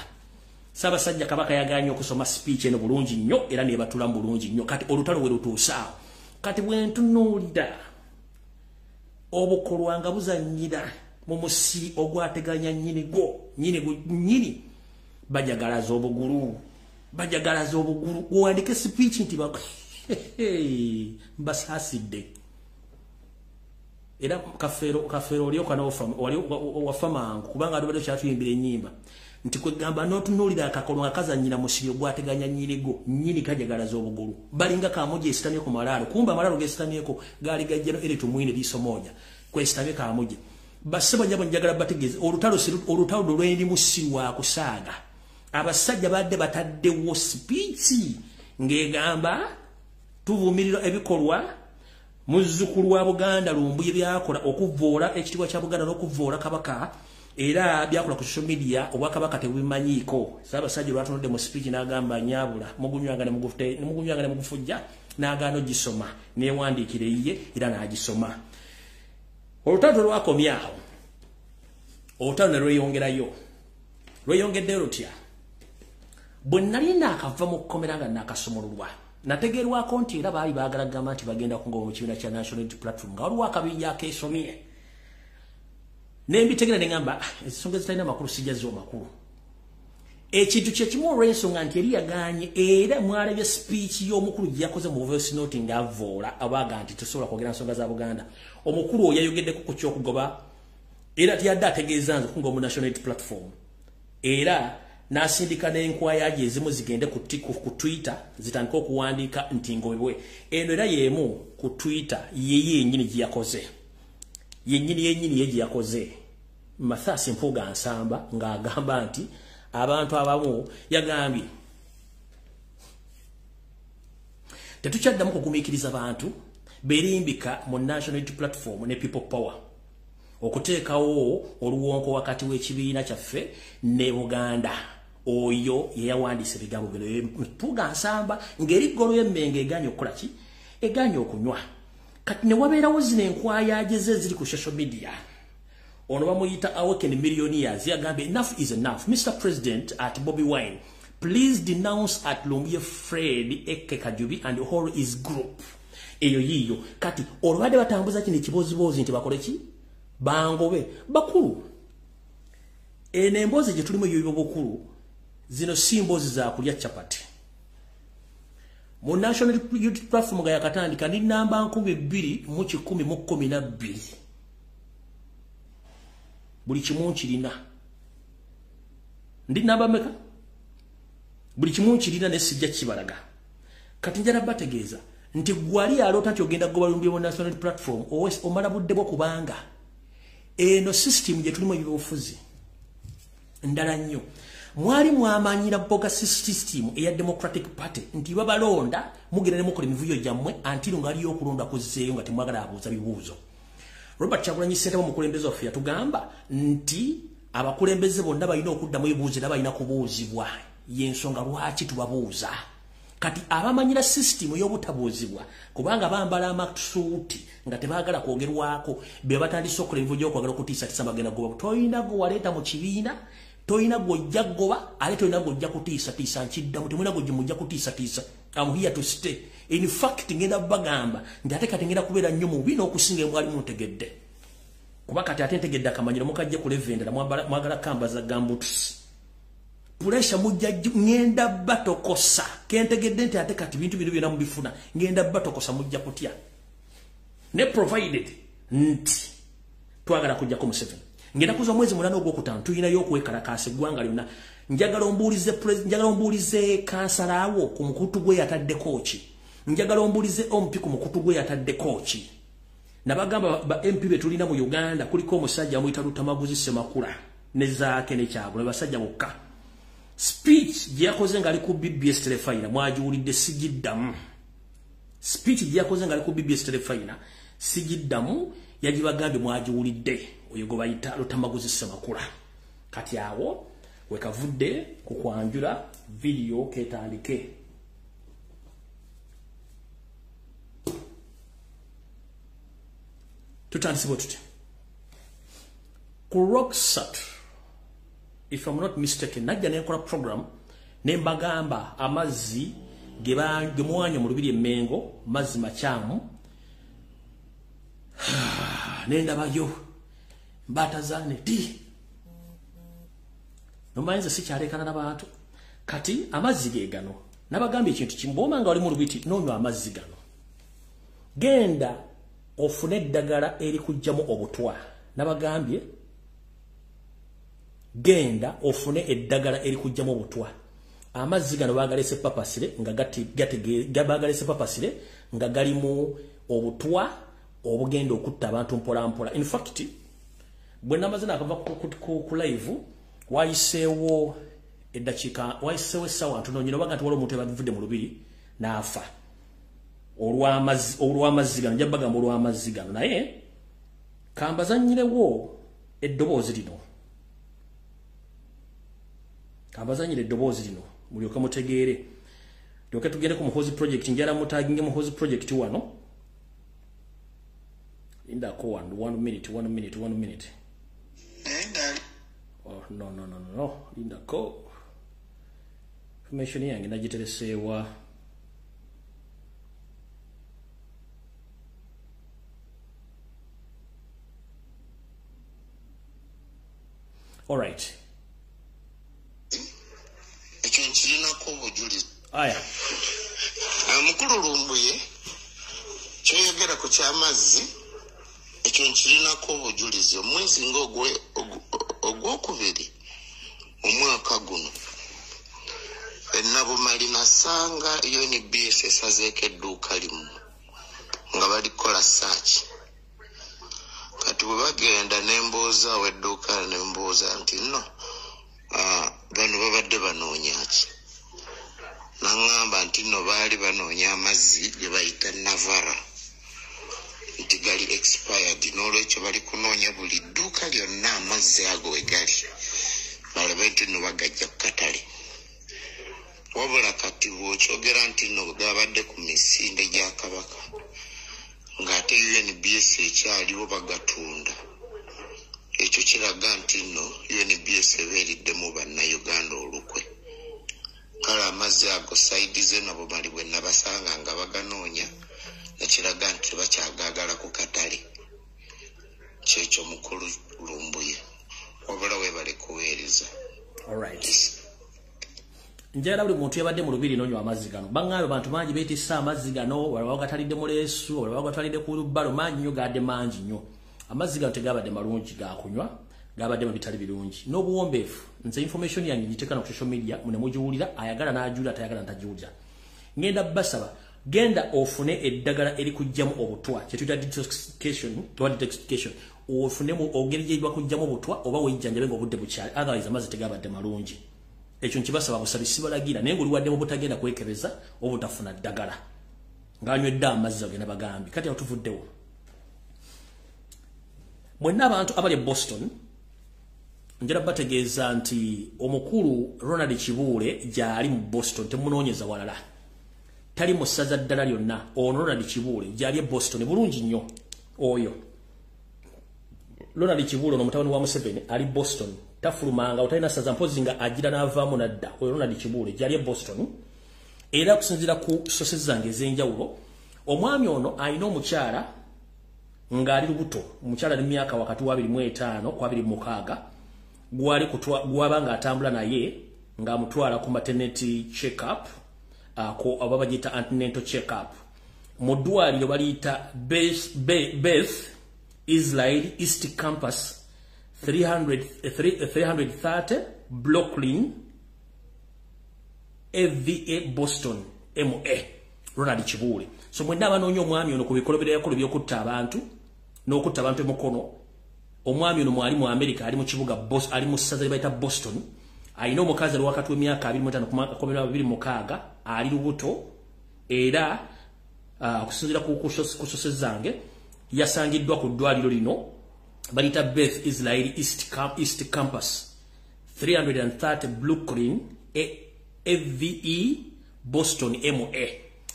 Ssaabasajja Kabaka yaganye okusoma speech eno bulungi nnyo era nebatulamu bulungi nnyo kati olutalo we lutuusaawo kati bwe ntunuulira obukolwa nga buzannyira mu musiri ogwateganya nnyini bajagalaza obugulu gwewandike speech nti mbasaasidde era kafeero olyoka wafa mangu kubanga alibadde kyatuyimbira ennyimba nti kwegamba n'otunuulira akakolwa nga kazannyira musiri ogwateganya nnyini kajagalaza obugulu balinga kamugi esitamye ku malaalo kumba amalaalo gesitamyeko gaali gajjano eri tumwine liiso moja kwesitamye kamugi bassebo nyabo njagala bategeeze olutalo lwendi musiri wa kusaaga abasajja badde bataddewo sipiiki ng'egamba tuvumirira ebikolwa muzzukulu wa Buganda Lumbuye byakola okuvoola ekitiibwa kya Buganda n'okuvoola Kabaka era byakola ku social media Obwakabaka tebubimanyiiko Ssaabasajja lwatunudde mu speech n'agamba nyabula mugunywanga ne mugufujja n'agaana ogisoma neewandiikira eyiye era n'agisoma olutalo lwakomye awo olutalo ne lweyongeddeyo lutya bwe nali naakava mu kkomera nga naakasumululwa nategeerwako nti era baali baagala gamba nti bagenda kungoba mu kibiina kya National Unity Platform nga waliwo akabinja akeesomye nembitegera nengamba ensonga ezitalina makulu sijjaziwo makulu ekintu kyekimu olw'ensonga nti eri yaganye era mwalabye speech y'omukulu gye yakoze mu voice note ng'avoola abaga nti tosobola kwogera nsonga za Buganda omukulu oyo yayogeddeko ku kyokugoba era tiyadde ategeeza nze kungoba mu National Unity Platform era n'asindika n'enkwaya ezimu zigende ku Twitter zitandika okuwandiika nti ngobwe eno era yemu ku Twitter yennyini gye yakoze yennyini ye yakoze Mathasi Mpuga Nsamba ng'agamba nti abantu abamu yagambye tetukyaddamu kugumiikiriza abantu berimbika mu national unity platform ne people power okuteekawo oluwonko wakati w'ekibiina kyaffe ne Buganda oyo yeyawandiisa ebigambo bino Mpuga Nsamba ng'eriggolo y'emmenge eganye okukola ki eganye okunywa kati ne wabeerawo zino enkwaya ageze ziri ku social media ono bamuyita awakened millionaires yagambye enough is enough Mr. President at Bobi Wine please denounce at Lumbuye Fred Eke Kajubi and all his group eyo yiyo kati olwade batambuza kino ekibozibozi nti bakole ki bangobe bakulu ene embozi gye tulimu yoyo bukulu zino simbozi za kulya chapati mu national unity platform ga yakatandika ni namba 2012 buli kimu kirina ndi namba meka buli kimu kirina ne sijja kibalaga kati njala bategeeza nti gwali alota nti ogenda goba Lumbuye mu national platform always omala budde bwo kubanga eno system gye tulimu ebyobufuzi ndala nnyo mwali mwamanyira boga system eya Democratic Party nti babalonda mugenda ne mukola emivuyo gyammwe anti lungali y'okulonda kuzzeeyo nga temwagala abuuza bibuuzo Robert Kyagulanyi Ssentamu omukulembeze waffe yatugamba nti abakulembeze bonna balina okuddamu ebibuuzo era balina kubuuzibwa y'ensonga lwaki tubabuuza kati abamanyira system y'obutabuuzibwa kubanga bambala amasuuti nga tebaagala kwogerwako be batandise okukola ebivuyo okwagala okutiisatiisa bagenda goba toyina gwe waleeta mu kibiina toyina gwojja goba ale toyina gwojja kutiisatiisa nkiddamu temulina gwojja mujja kutiisatiisa I'm here to stay in fact ngenda bagamba nti ate kati ngenda kubeera nnyo mubi n'okusinga mwali muntegedde kuba kati ate ntegedde akamanyiro mukajje ku levendera mwagala kambaza gambutusi puresha mujja ngenda batokosa kentegedde nti ate kati bintu bino byonna mubifuna ngenda batokosa mujja kutya ne provided nti twagala kujja ku Museveni ngenda kuza mwezi mulana ogwokutaano tuyinayo okwekalakaasa eggwanga lyonna njagala ombuulize kansalawo ku mukutu gwe yataddeko ki njagala ombuulize ompi ku mukutu gwe yataddeko ki nabagamba ba MP betulina mu Uganda kuliko omusajja amuyita Lutamaguzi Semakula ne zaake ne kyabula basajja bokka speech gye yakoze nga ali ku BBS telefayina mwagiwulidde sigiddamu speech gye yakoze nga ali ku BBS telefayina sigiddamu yagibagambye mwagiwulidde oyo gwe bayita Lutamaguzi Semakula kati awo wekavudde ku kwanjula video ketandike tutandise bwetute ku Rocksat if I'm not mistaken najja nenkola program nembagamba amazzi ge mwanya mu lubiri emmengo mazzi makyamu nendabayo mbatazane ti nomanyize sikyalekana n'abantu kati amazzi ge gano nabagambye ekintu kimboma nga oli mu lubiti nonywa amazzi gano genda ofune eddagala eri kujjamu obutwa nabagambye genda ofune eddagala eri kujjamu obutwa amazzi gano bagalese papasire nga bagalese papasire nga galimu obutwa obugenda okutta abantu mpola mpola in fact bwe namazina akava ku live wayiseewo eddakiika wayiseewo essaawa ntono nyina obaga nti waliwo omuntu ebavudde mu lubiri n'afa olw'amazzi gano njja bagamba olw'amazzi gano naye kambazanyirewo eddoboozi lino mulyoke mutegeere lyoke tugende ku muhozi project njala mutaginge muhozi project wano indako one minute oh no indako information yange nagitereseewa all right aya mukulu Lumbuye kyoyogera ku kyamazzi ekyo nkirinako obujulizi omwezi ng'ogwokubiri omwaka guno Nabumali nasanga UNBS esazeeko edduuka limu nga balikola search. Kati bwe bagenda nembuuza wedduuka nembuuza nti no bano babadde banoonya ki? Nangamba nti no baali banoonya amazzi ge bayita Navara nti gali expired n'olwekyo bali kunoonya buli dduuka lyonna amazzi ago we gali balabe nti no bagajja ku katale. Wabula kati bw'okyogera nti no gabadde ku misinde gya Kabaka ng'ate UNBS ekyaliwo bagatunda, ekyo kiraga nti no UNBS ebeeriddemu bannayuganda olukwe. Kale amazzi ago sayidi ze nabo bali bwe nabasanga nga baganoonya nekiraga nti bakyagaagala ku katale. Kyekyo mukulu Lumbuye, wabula weebale kuweereza. Alright. Njagala buli muntu yabadde mu lubiri n'onywa amazzi gano. Baŋŋabe bantu mangi beetissa amazzi gano, waliwo agatalidde mu leesu, waliwo agatalidde ku lubbalo, mangi nnyo gaadde mangi nnyo. Amazzi gano tegabadde malungi ga kunywa, gabadde mu bitali birungi. N'obuwombeefu, nze information yange ngiteekana ku social media, mune mugiwulira, ayagala n'agiwulira, tayagala ntagiwulira. Ngenda basaba, genda ofune eddagala erikujjamu obutwa, kye tuyita detoxification, ofunemu ogeri gy'eriba kujjamu obutwa oba wejjanjabe ng'obudde bukyali, otherwise amazzi tegabadde malungi. Ekyo nkibasaba busabisi balagira naye ng'oliwadde mu butagenda kwekebeza obutafuna ddagala ng'anywedde amazzi agenda bagambi. Kati awo tuvuddewo. Mwenna abantu abali e Boston njala bategeeza nti omukulu Ronald Kibuule gy'ali mu Boston temunoonyeza walala. Tali mu ssaza ddala lyonna. Ono Ronald Kibuule gy'ali e Boston bulungi nnyo oyo. Ronald Kibuule ono mutabani wa Museveni ali Boston. Tafulumanga utalina ssaza mpozi nga agira n'avaamu nadda. Oyo Ronald Kibuule gy'ali e Boston. Era okusinziira ku sources zange ez'enjawulo, omwami ono alina omukyala ng'ali lubuto. Omukyala ali myaka wakati wa 25 ku 26 gw'aba ng'atambula naye ng'amutwala ku maternity check-up, ko aba bagiyita antenatal check-up. Mu ddwaliro baliyita Beth Israel East Campus 330 Brooklyn AVA Boston MA. Ronald Kibuule. So mwenna abanoonya omwami ono ku bikolobero yakulu by'okutta abantu n'okutta abantu emukono. Omwami ono mwali mu America, ali mu kibuga ali mu ssaza lye bayita Boston. Alina omukazi ali wakati w'emyaka 25 ali lubuto era okusinziira ku sources zange yasangiddwa ku ddwaliro lino balita Beth Israel East Campus 330 Brooklyn AVE Boston MA.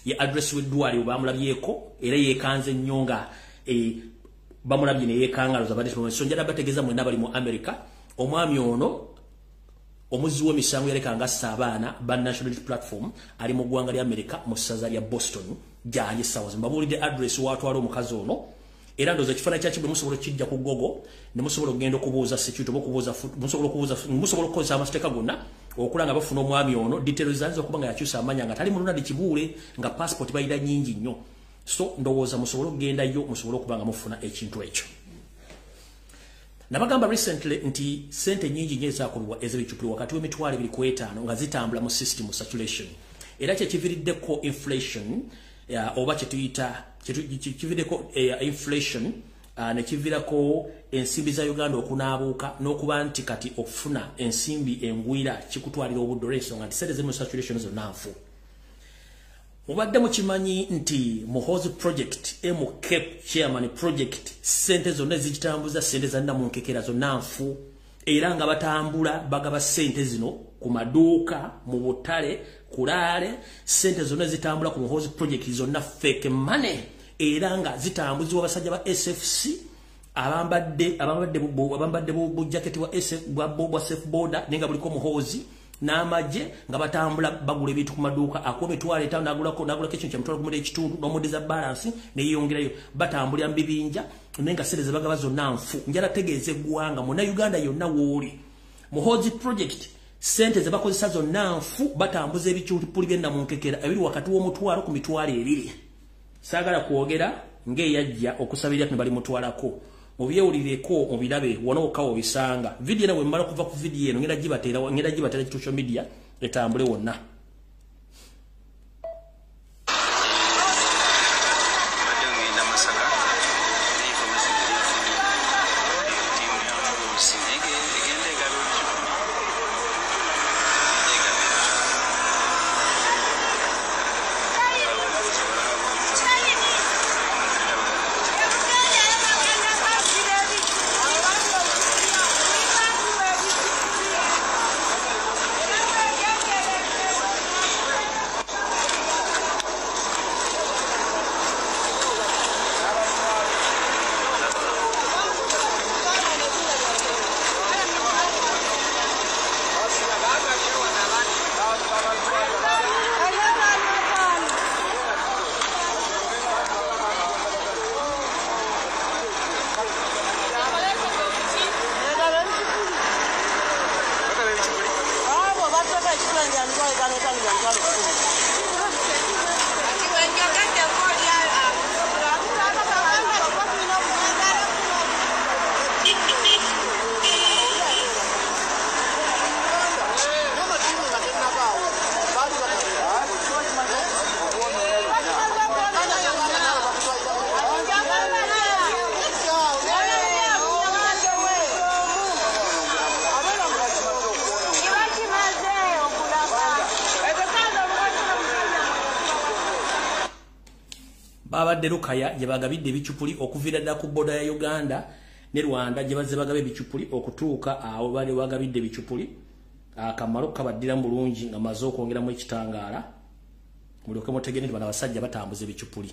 Ye address w'eddwaliro bamulabyeko era yeekanze nnyo nga bamulabye ne yeekangaloza badde. So njala bategeeza mwenna bali mu America, omwami ono omuzzi w'emisango yaleka nga abaana ba National Unity Platform ali mu ggwanga lya America mu ssaza lya Boston gy'ali sawazi. Mbabuulidde address waatwala omukazi ono era ndowooza ekifaananyi kyakibwe musobola okijja ku Google ne musobola okugenda okubuuza security oba musobola okukozesa amateeka gonna okulanga bafuna omwami ono details zanze okuba nga yakyusa amanya nga tali mu Ronald Kibuule nga passport bayira nnyingi nnyo. So ndowooza musobola okugendayo musobola okuba nga mufuna ekintu ekyo. Nabagamba recently nti sente nyingi nnyo ezaakolebwa ez'ebicupuli wakati w'emitwalo 2.5 nga zitambula mu system saturation. Era kyekiviiriddeko inflation oba kyetuyita kiviiriddeko inflation ne kiviirako ensimbi za Uganda okunaabuuka n'okuba nti kati okufuna ensimbi engwira kikutwalira obudde olw'ensonga nti sente ziri mu saturation zonna nfu. Mubadde mukimanyi nti Muhoozi project Cape chairman project sente zonna zikitambuza sente za Namunkekera zonna nfu era nga batambula bagaba sente zino ku maduuka mu butale kulaale sente zonna zitambula ku Muhoozi project zonna fake money era nga zitambuzibwa basajja ba SFC abambadde bu jacket bwa safe border nenga buliko Muhoozi n'amagye nga batambula bagula ebintu ku maduuka akuba etwala eta nagulako ekintu kyamutwala ku ekitundu n'omudeza balance neyongerayo batambulira mu bibinja nenga sente zebagaba zonna nfu. Njala tegeeza eggwanga muna Uganda yonna wooli Muhoozi project sente zebakozesa zonna nfu batambuza ebicupuli bye Namunkekera ebiri wakati w'omutwalo ku mitwalo 2. Saagala kwogera ng'eyajja okusabirira ne bali mutwalako mubyewulireko mubirabe wonookawo bisanga video nawe mmala kuva ku video eno ngenda gibatera social media etambule wonna. babadde Lukaya gye bagabidde ebicupuli okuvira ddala ku boda ya Uganda ne Rwanda gye bazze bagabe ebicupuli okutuuka awo bali bagabidde ebicupuli akamalo kabaddira mulungi nga maze okwongeramu ekitangaala mulyoke mutegere nti bano abasajja batambuza ebicupuli.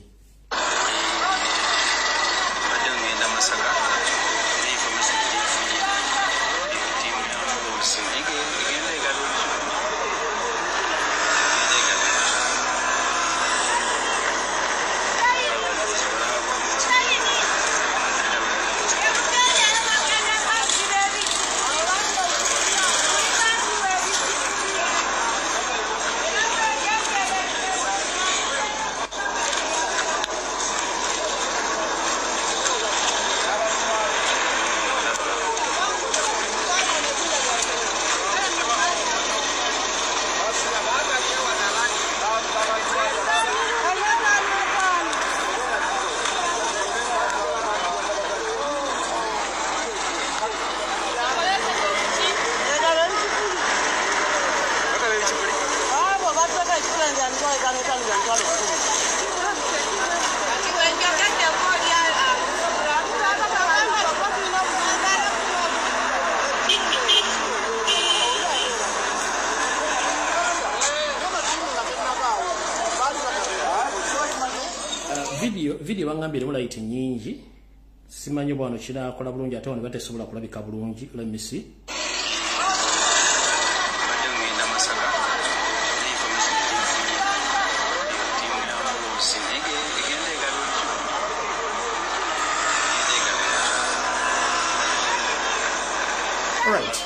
Video bangambye mu light nyingi simanyi bwano kira kola bulungi ate wano batesobola kulabika bulungi. Let me see. All right.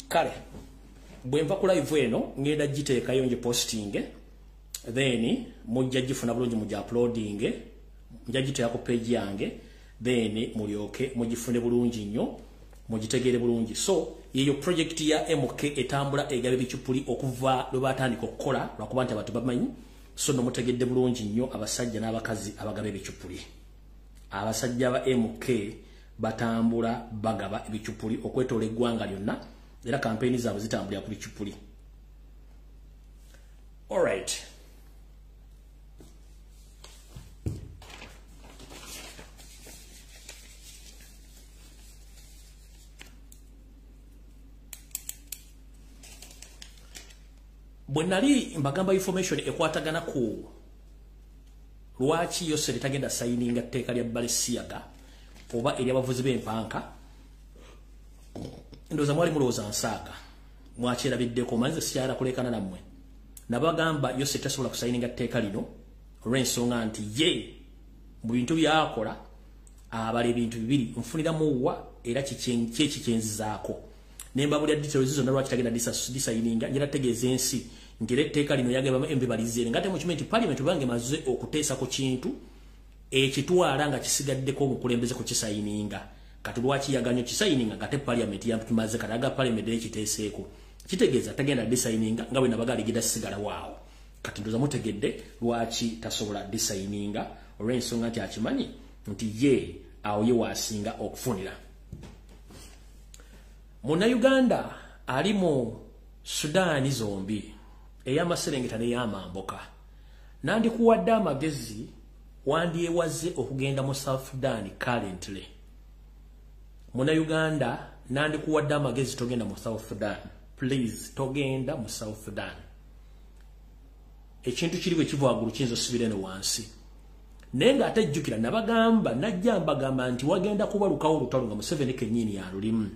Kale bwenva ku live eno ngenda giteekayo nje posting then mujja gifuna bulungi mujja uploading mujja giteeka ku page yange then mulyoke mugifune bulungi nnyo mugitegeere bulungi. So yeyo project ya MK etambula egabe bicupuli okuva lwe batandika okukola lwakuba nti abantu bamanyi. So no mutegedde bulungi nnyo abasajja n'abakazi abagabe bicupuli. Abasajja ba MK batambula bagaba ebicupuli okwetola eggwanga lyonna era campaign zaabwe zitambulira ku bicupuli. All right. Bwenali mbagamba information ekwatagana ku lwaki yose litagenda signinga tteeka lya Balesiaga oba eri abavuzi b'empanka ndoza mwali mulowooza nsaaga mwakyerabiddeko manze sikyala kulekana nammwe nabagamba yose tasobola kusigninga tteeka lino olw'ensonga nti ye mu bintu byakola abala ebintu bibiri nfuniramu wa era kikyenzizaako nemba buli details zonna lwaki tagenda disayinga njera tegeeza ensi ngere etteeka lino yagamba embibalizire ngate mu kimenti parliament bange maze okuteesa ku kintu ekitwala nga kisigaddeko omukulembeze ku kisayininga kati lwaki yaganyo kisayininga ngate parliament yakimaze kalaga parliament ekiteeseeko kitegeeza tagenda disayininga nga bwe nabagali gida sigala waawo kati ndoza mutegedde lwaki tasobola disayininga olw'ensonga nti akimanyi nti ye awo ye waasinga okufunira. Muna Uganda ali mu Sudan zombi ey'amaserengeta n'ey'amamboka nandikuwadde amagezi wandyewaze okugenda mu South Sudan currently. Muna Uganda nandikuwadde amagezi togenda mu South Sudan. Please togenda mu South Sudan. Ekintu kiri bwe kiva waggulu kiyinza osibire ne wansi. Naye ng'atejjukira nabagamba najja mbagamba nti wagenda kubalukawo olutalo nga Museveni kennyini yalulimu.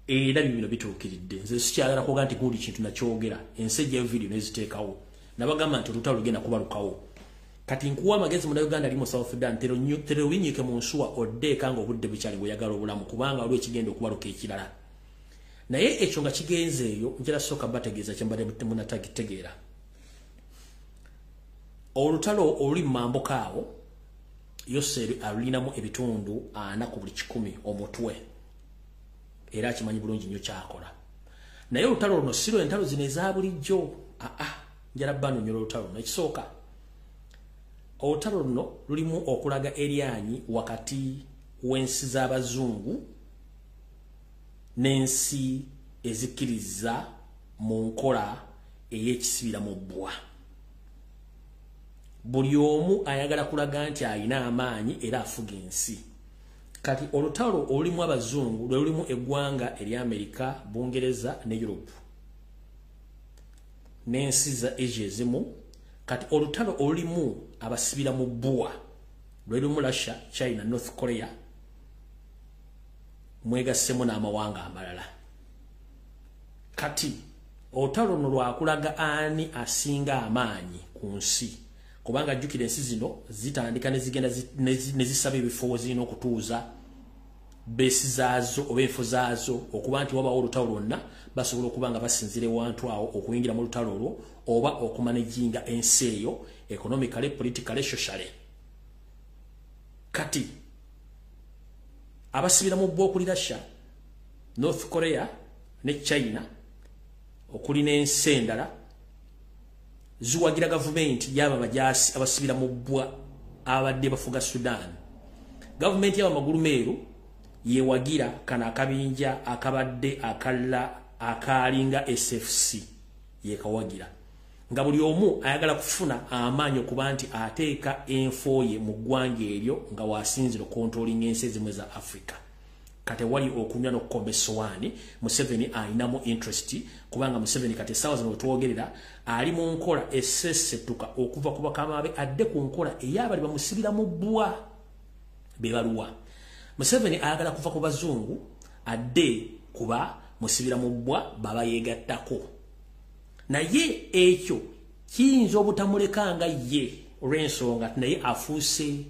Era bino bituukiridde. Nze sikyagala kuga nti guli kintu nakyogera. Ensejja yo video neziteekawo. Nabagamba nti olutalo lugenda kubalukawo. Kati nkuwa amagezi mu Uganda ali mu South Sudan tero winnyike mu nsuwa oddeeka nga obudde bukyali bw'oyagala obulamu kubanga waliwo ekigenda okubaluka ekirala. Naye ekyo nga kigenzeeyo njala sooka bategeeza kyembadde munatagitegeera. Olutalo oluli mu mamboka awo yose alinamu ebitundu 4 ku buli 100 omutwe. Era akimanyi bulungi nnyo kyakola. Naye olutalo luno siro entalo zino eza bulijjo. Njala banonyola olutalo luno. Ekisooka olutalo luno lulimu okulaga eryanyi wakati w'ensi z'abazungu n'ensi ezikkiriza mu nkola ey'ekisibira mu bbwa. Buli omu ayagala kulaga nti alina amaanyi era afuga ensi. Kati olutalo olulimu abazungu lwe lulimu eggwanga eri Amerika, Bungereza ne Europe n'ensi za Asia ezimu. Kati olutalo olulimu abasibira mu bbwa lwe lulimu Russia, China, North Korea, mwegassemu n'amawanga amalala. Kati olutalo luno lwakulaga ani asinga amaanyi ku nsi, kubanga jjukira ensi zino zitandika ne zigenda ne zisaba ebifo zirina okutuuza beesi zaazo oba enfo zaazo okuba nti wabawo olutalo lwonna basobola okuba nga basinzira ewantu awo okuyingira mu lutalo olwo oba okumanaginga ensi eyo economically, politically, socially. Kati abasibira mu bbwa okuli Russia, North Korea ne China okuli n'ensi endala ziwagira gavumenti y'aba bajaasi abasibira mu bbwa abadde bafuga Sudan. Gavumenti y'aba magulu meeru yewagira kana akabinja akabadde akalla akalinga SFC yekawagira nga buli omu ayagala kufuna amaanyi okuba nti ateeka enfo ye mu ggwanga eryo nga wasinzira controlling ensi ezimwe za Africa. Kati wali okunywa n'okukomba essowaani, Museveni ayinamu interest kubanga Museveni kati essaawa zino wetwogerera ali mu nkola essesettuka okuva ku bakama be adde ku nkola ey'abali bamusibira mu bbwa be baluwa. Museveni ayagala kuva ku bazungu adde kuba musibira mu bbwa baba yeegattako. Naye ekyo kiyinza obutamulekanga ye olw'ensonga naye afuuse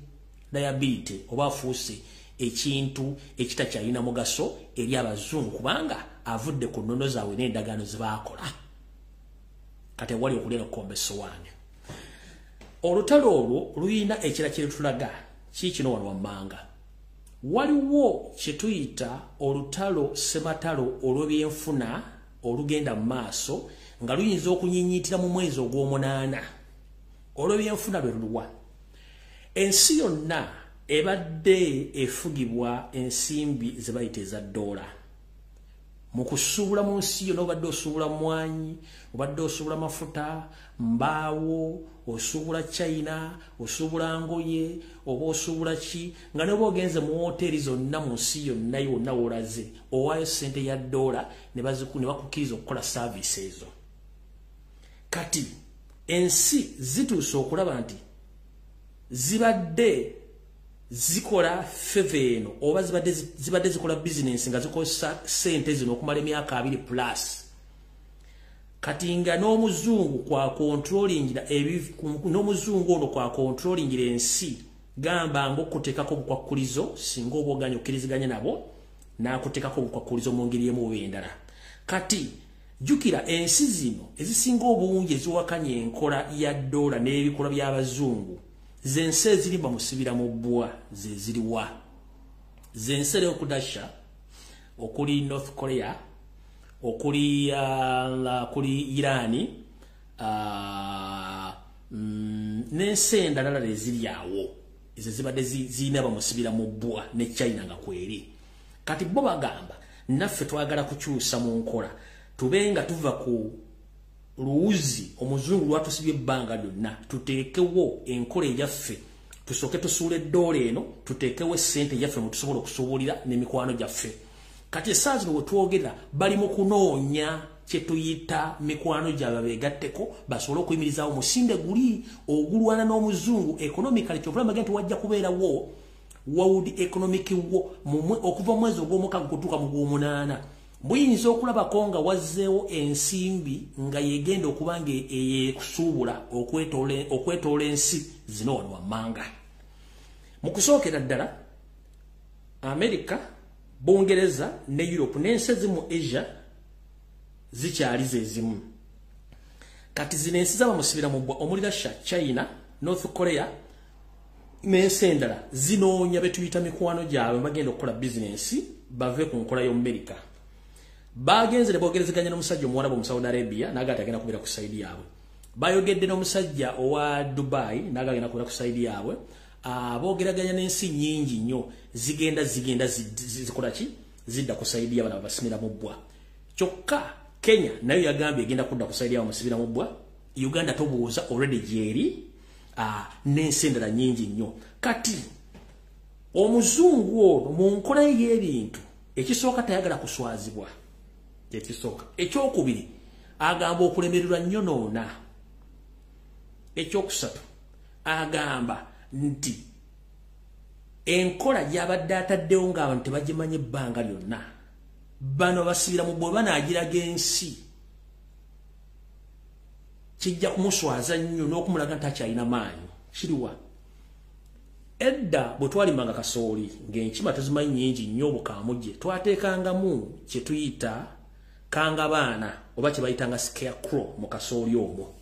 liability oba afuuse ekintu ekitakyalina mugaso eri abazungu kubanga avudde ku nnono zaabwe n'endagaano ze baakola. Kati wali okulera okukomba essowaani. Olutalo olwo luyina ekira kye lutulaga kiikino wano wammanga. Waliwo kye tuyita olutalo sematalo olw'ebyenfuna olugenda mu maaso nga luyinza okunyinyiitira mu mwezi ogw'omunaana. Olw'ebyenfuna lwe luluwa. Ensi yonna ebadde efugibwa ensimbi ze bayita eza ddoola. Mu kusuubula mu nsi yonna obadde osuubula mwanyi, obadde osuubula mafuta, mbaawo, osuubula China, osuubula ngoye, oba osuubula ki, nga ne bw'ogenze mu woteeri zonna mu nsi yonna yonna w'olaze, owaayo ssente ya ddoola ne bakukkiriza okukola saaviisi ezo. Kati ensi zituuse okulaba nti zibadde zikola feva eno oba zibadde zikola bizinensi nga zikozesa ssente zino okumala emyaka 2+. Kati nga n'omuzungu kwa controllingira n'omuzungu ono kwa controllingira ensi gamba ng'okuteekako obukwakkulizo singa oba oganya okkiriziganya nabo n'akuteekako obukwakkulizo mu ngeri emu oba endala. Kati jjukira ensi zino ezisinga obungi eziwakanya enkola ya ddoola n'ebikolwa by'abazungu zensi ezirimba musibira mu bbwa ze ziriwa. Zensi eri oku Russia, okuli North Korea, okuli Irani, n'ensi endala eziri awo ezo zibadde zirina bamusibira mu bbwa ne China nga kweri. Kati bo bagamba naffe twagala kukyusa mu nkola tube nga tuva ku luuzi omuzungu lwatusibye ebbanga lyonna tuteekewo enkola eyaffe tusooke tusuula eddoola eno tuteekewo essente yaffe mu tusobola okusuubulira n'emikwano gyaffe. Kati essaawa zino we twogera bali mu kunoonya kye tuyita mikwano gyabwe beegatteko basobole okuyimirizaawo omusinde guli ogulwana n'omuzungu economically kyovula magenda nti wajja kubeerawo world economic war okuva mu mwezi ogw'omukaaga kutuuka mu gw'omunaana. Muyinza okulabako nga wazzeewo ensimbi nga yegenda okuba nga eyekusuubula okwetoola ensi zino wano wammanga. Mu kusookera ddala America, Bungereza ne Europe n'ensi ezimu Asia zikyali ze zimu. Kati zino ensi z'abamusibira mu bbwa omuli Russia, China, North Korea n'ensi endala zinoonya be tuyita mikwano gyabwe bagenda okukola bizinensi bave ku nkola y'Omumerika. Bagenze ne bogerezeganya n'omusajja omuwarabu mu Saudi Arabia n'agati agenda kubeera ku sayidi yaabwe. Bayogedde n'omusajja owa Dubai n'agagenda kubeera ku sayidi yaabwe. Boogeraganya n'ensi nnyingi nnyo zigenda zikola ki? Zidda ku sayidi y'abana babasimira mu bbwa. Kyokka Kenya nayo yagambye egenda kudda kusaidia omusibira mu bbwa. Uganda tobuuza already jeri n'ensendera nyingi nnyo. Kati omuzungu ono mu nkola y'ebintu ekisooka tayagala kuswazibwa. Ekisooka ekyokubiri agamba okulemererwa nnyo noona. Ekyokusatu agamba nti enkola gy'abadde ataddewo ng'abantu tebagimanye ebbanga lyonna. Bano basibira mu bbwa banaagiraga ensi. Kijja kumuswaza nnyo n'okumulaga nti akyalina maanyi. Kiriwa edda bwe twalimanga kasooli ng'enkima tezimanyi nnyingi nnyo obukaamuje twateekangamu kye tuyita kangabaana oba kye bayitanga scarecrow mu kasooli omwo.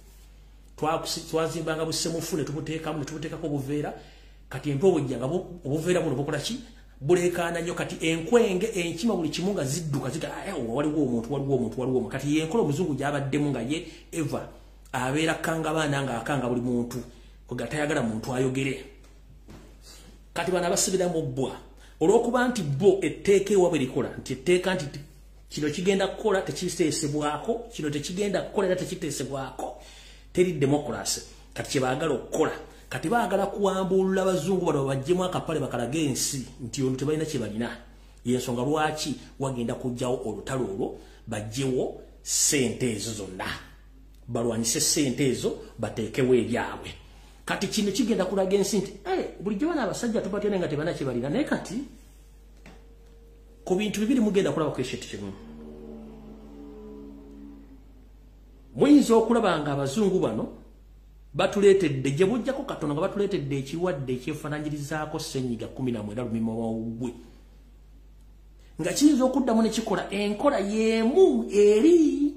Twazimbanga busemufu ne tumuteekamu ne tumuteekako obuveera. Kati empe obujjanga obuveera buno bukola ki? Buleekaana nnyo. Kati enkwenge enkima buli kimu nga zidduka zita waliwo omuntu. Kati yenkola omuzungu gy'abaddemu nga ye Eva abeera kangabaana ng'akanga buli muntu nga tayagala muntu ayogere. Kati bano abasibira mu bbwa olw'okuba nti bo etteeka ewa bwe likola nti etteeka nti kino kigenda kukola tekiteesebwako, kino tekigenda kukola era tekiteesebwako. Teri democracy. Kati kye baagala okukola. Kati baagala kuwambulula abazungu bano bajjemu akapale bakalage ensi nti ono tebalina kye balina. Y'ensonga lwaki wagenda kujjawo olutalo olwo bajjewo ssente ezo zonna. Balwanyise ssente ezo bateekewo ebyabwe. Kati kino kigenda kulaga ensi nti bulijjo bana abasajja tubatya nga tebana kye balina. Naye kati ku bintu bibiri mugenda kulabako ekintu kimu. Muyinza okulaba nga abazungu bano batuleetedde gye bujjako Katonda nga batuleetedde ekirwadde ekyefaananyirizaako ssenyiga 19 lumima wawugwe. Nga kiyinza okuddamu ne kikola enkola y'emu eri.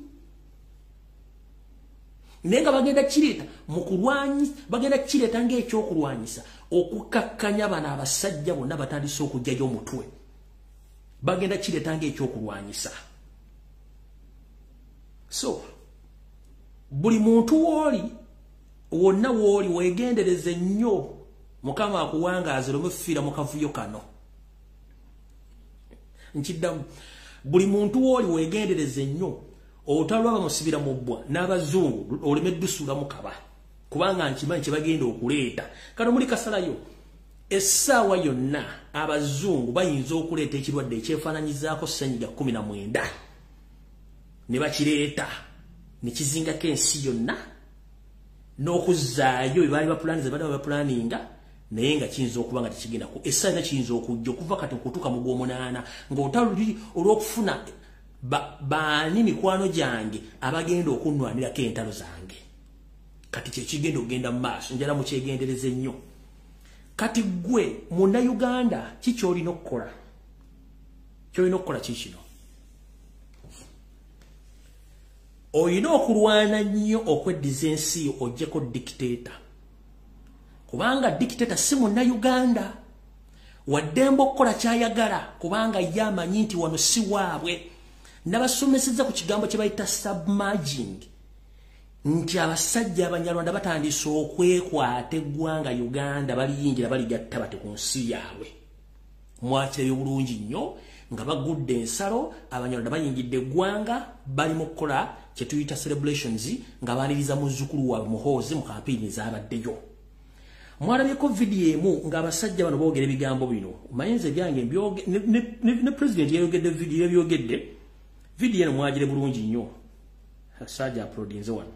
Naye nga bagenda kireeta mu kulwanyi, bagenda kireeta ng'ekyokulwanyisa okukakkanya bano abasajja bonna batandise okujjayo omutwe. Bagenda kireeta ng'ekyokulwanyisa. So buli muntu wonna w'oli weegendereze nnyo Mukama akuwangaaze olumufiira mu kavuyo kano. Nkiddamu buli muntu w'oli weegendereze nnyo otalwaba musibira mu bbwa n'abazungu oleme ddusula mu kaba kubanga nkimanyi kye bagenda okuleeta. Kano muli kasalayo essaawa yonna abazungu bayinza okuleeta ekirwadde ekyefaananyizaako ssenyiga 19 ne bakireeta ne kizingako ensi yonna n'okuzzaayo bye baali bapulaniza badde bapulaninga naye nga kiyinza okuba nga tekigenda ku essaawa kiyinza okujja okuva kati okutuuka mu Gw'omunaana ng'otaluli olw'okufuna baani mikwano gyange abagenda okunnwanirako entalo zange. Kati kyekigenda okugenda mu maaso njala mukyegendereze nnyo. Kati gwe Munnayuganda kiki olina okukola? Kyolina okukola kikino. Oyina okulwana nnyo okweddiza ensi oggyeko dictator. Kubanga dictator si Munnayuganda. Waddemba okukola kyayagala kubanga ye amanyi nti wano si waabwe. Nabasomesezza ku kigambo kye bayita submerging nti abasajja Abanyarwanda batandise okwekwata eggwanga Uganda baliyingira baligatta bate ku nsi yaabwe. Mwakirayo bulungi nnyo nga bagudde ensalo Abanyarwanda bayingidde eggwanga bali mu kukola kye tuyita celebrations nga baaniriza muzzukulu waabwe Muhoozi mu kampeyini ezabaddeyo. Mwalabyeko vidiyo emu ng'abasajja bano boogera ebigambo bino. Mwenyeze byange ne president yayogedde vidiyo yabyogedde. Vidiyo eno mwagire bulungi nnyo. Sajja apulodinze wano.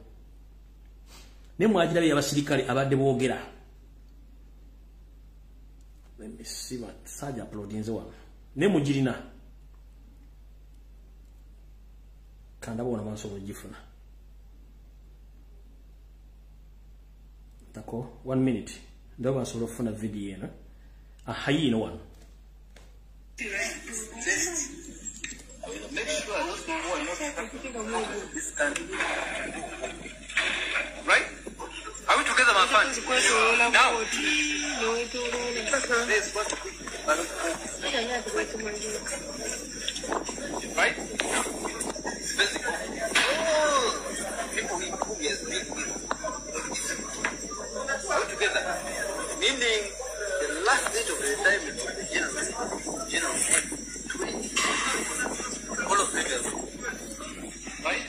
Ne mwagira bye abasirikale abadde boogera. Let me see what sajja apulodinze wano. Ne mugirina. Kanda bona manso ogifuna. Tako 1 minute. Ndo basobola okufuna vidiyo eno. Yino wano. Make sure those people are not this country. Right? Are we together, my friends? Now. Right? People who has been are we together? Meaning the last date of the retirement of the general. All of them, right?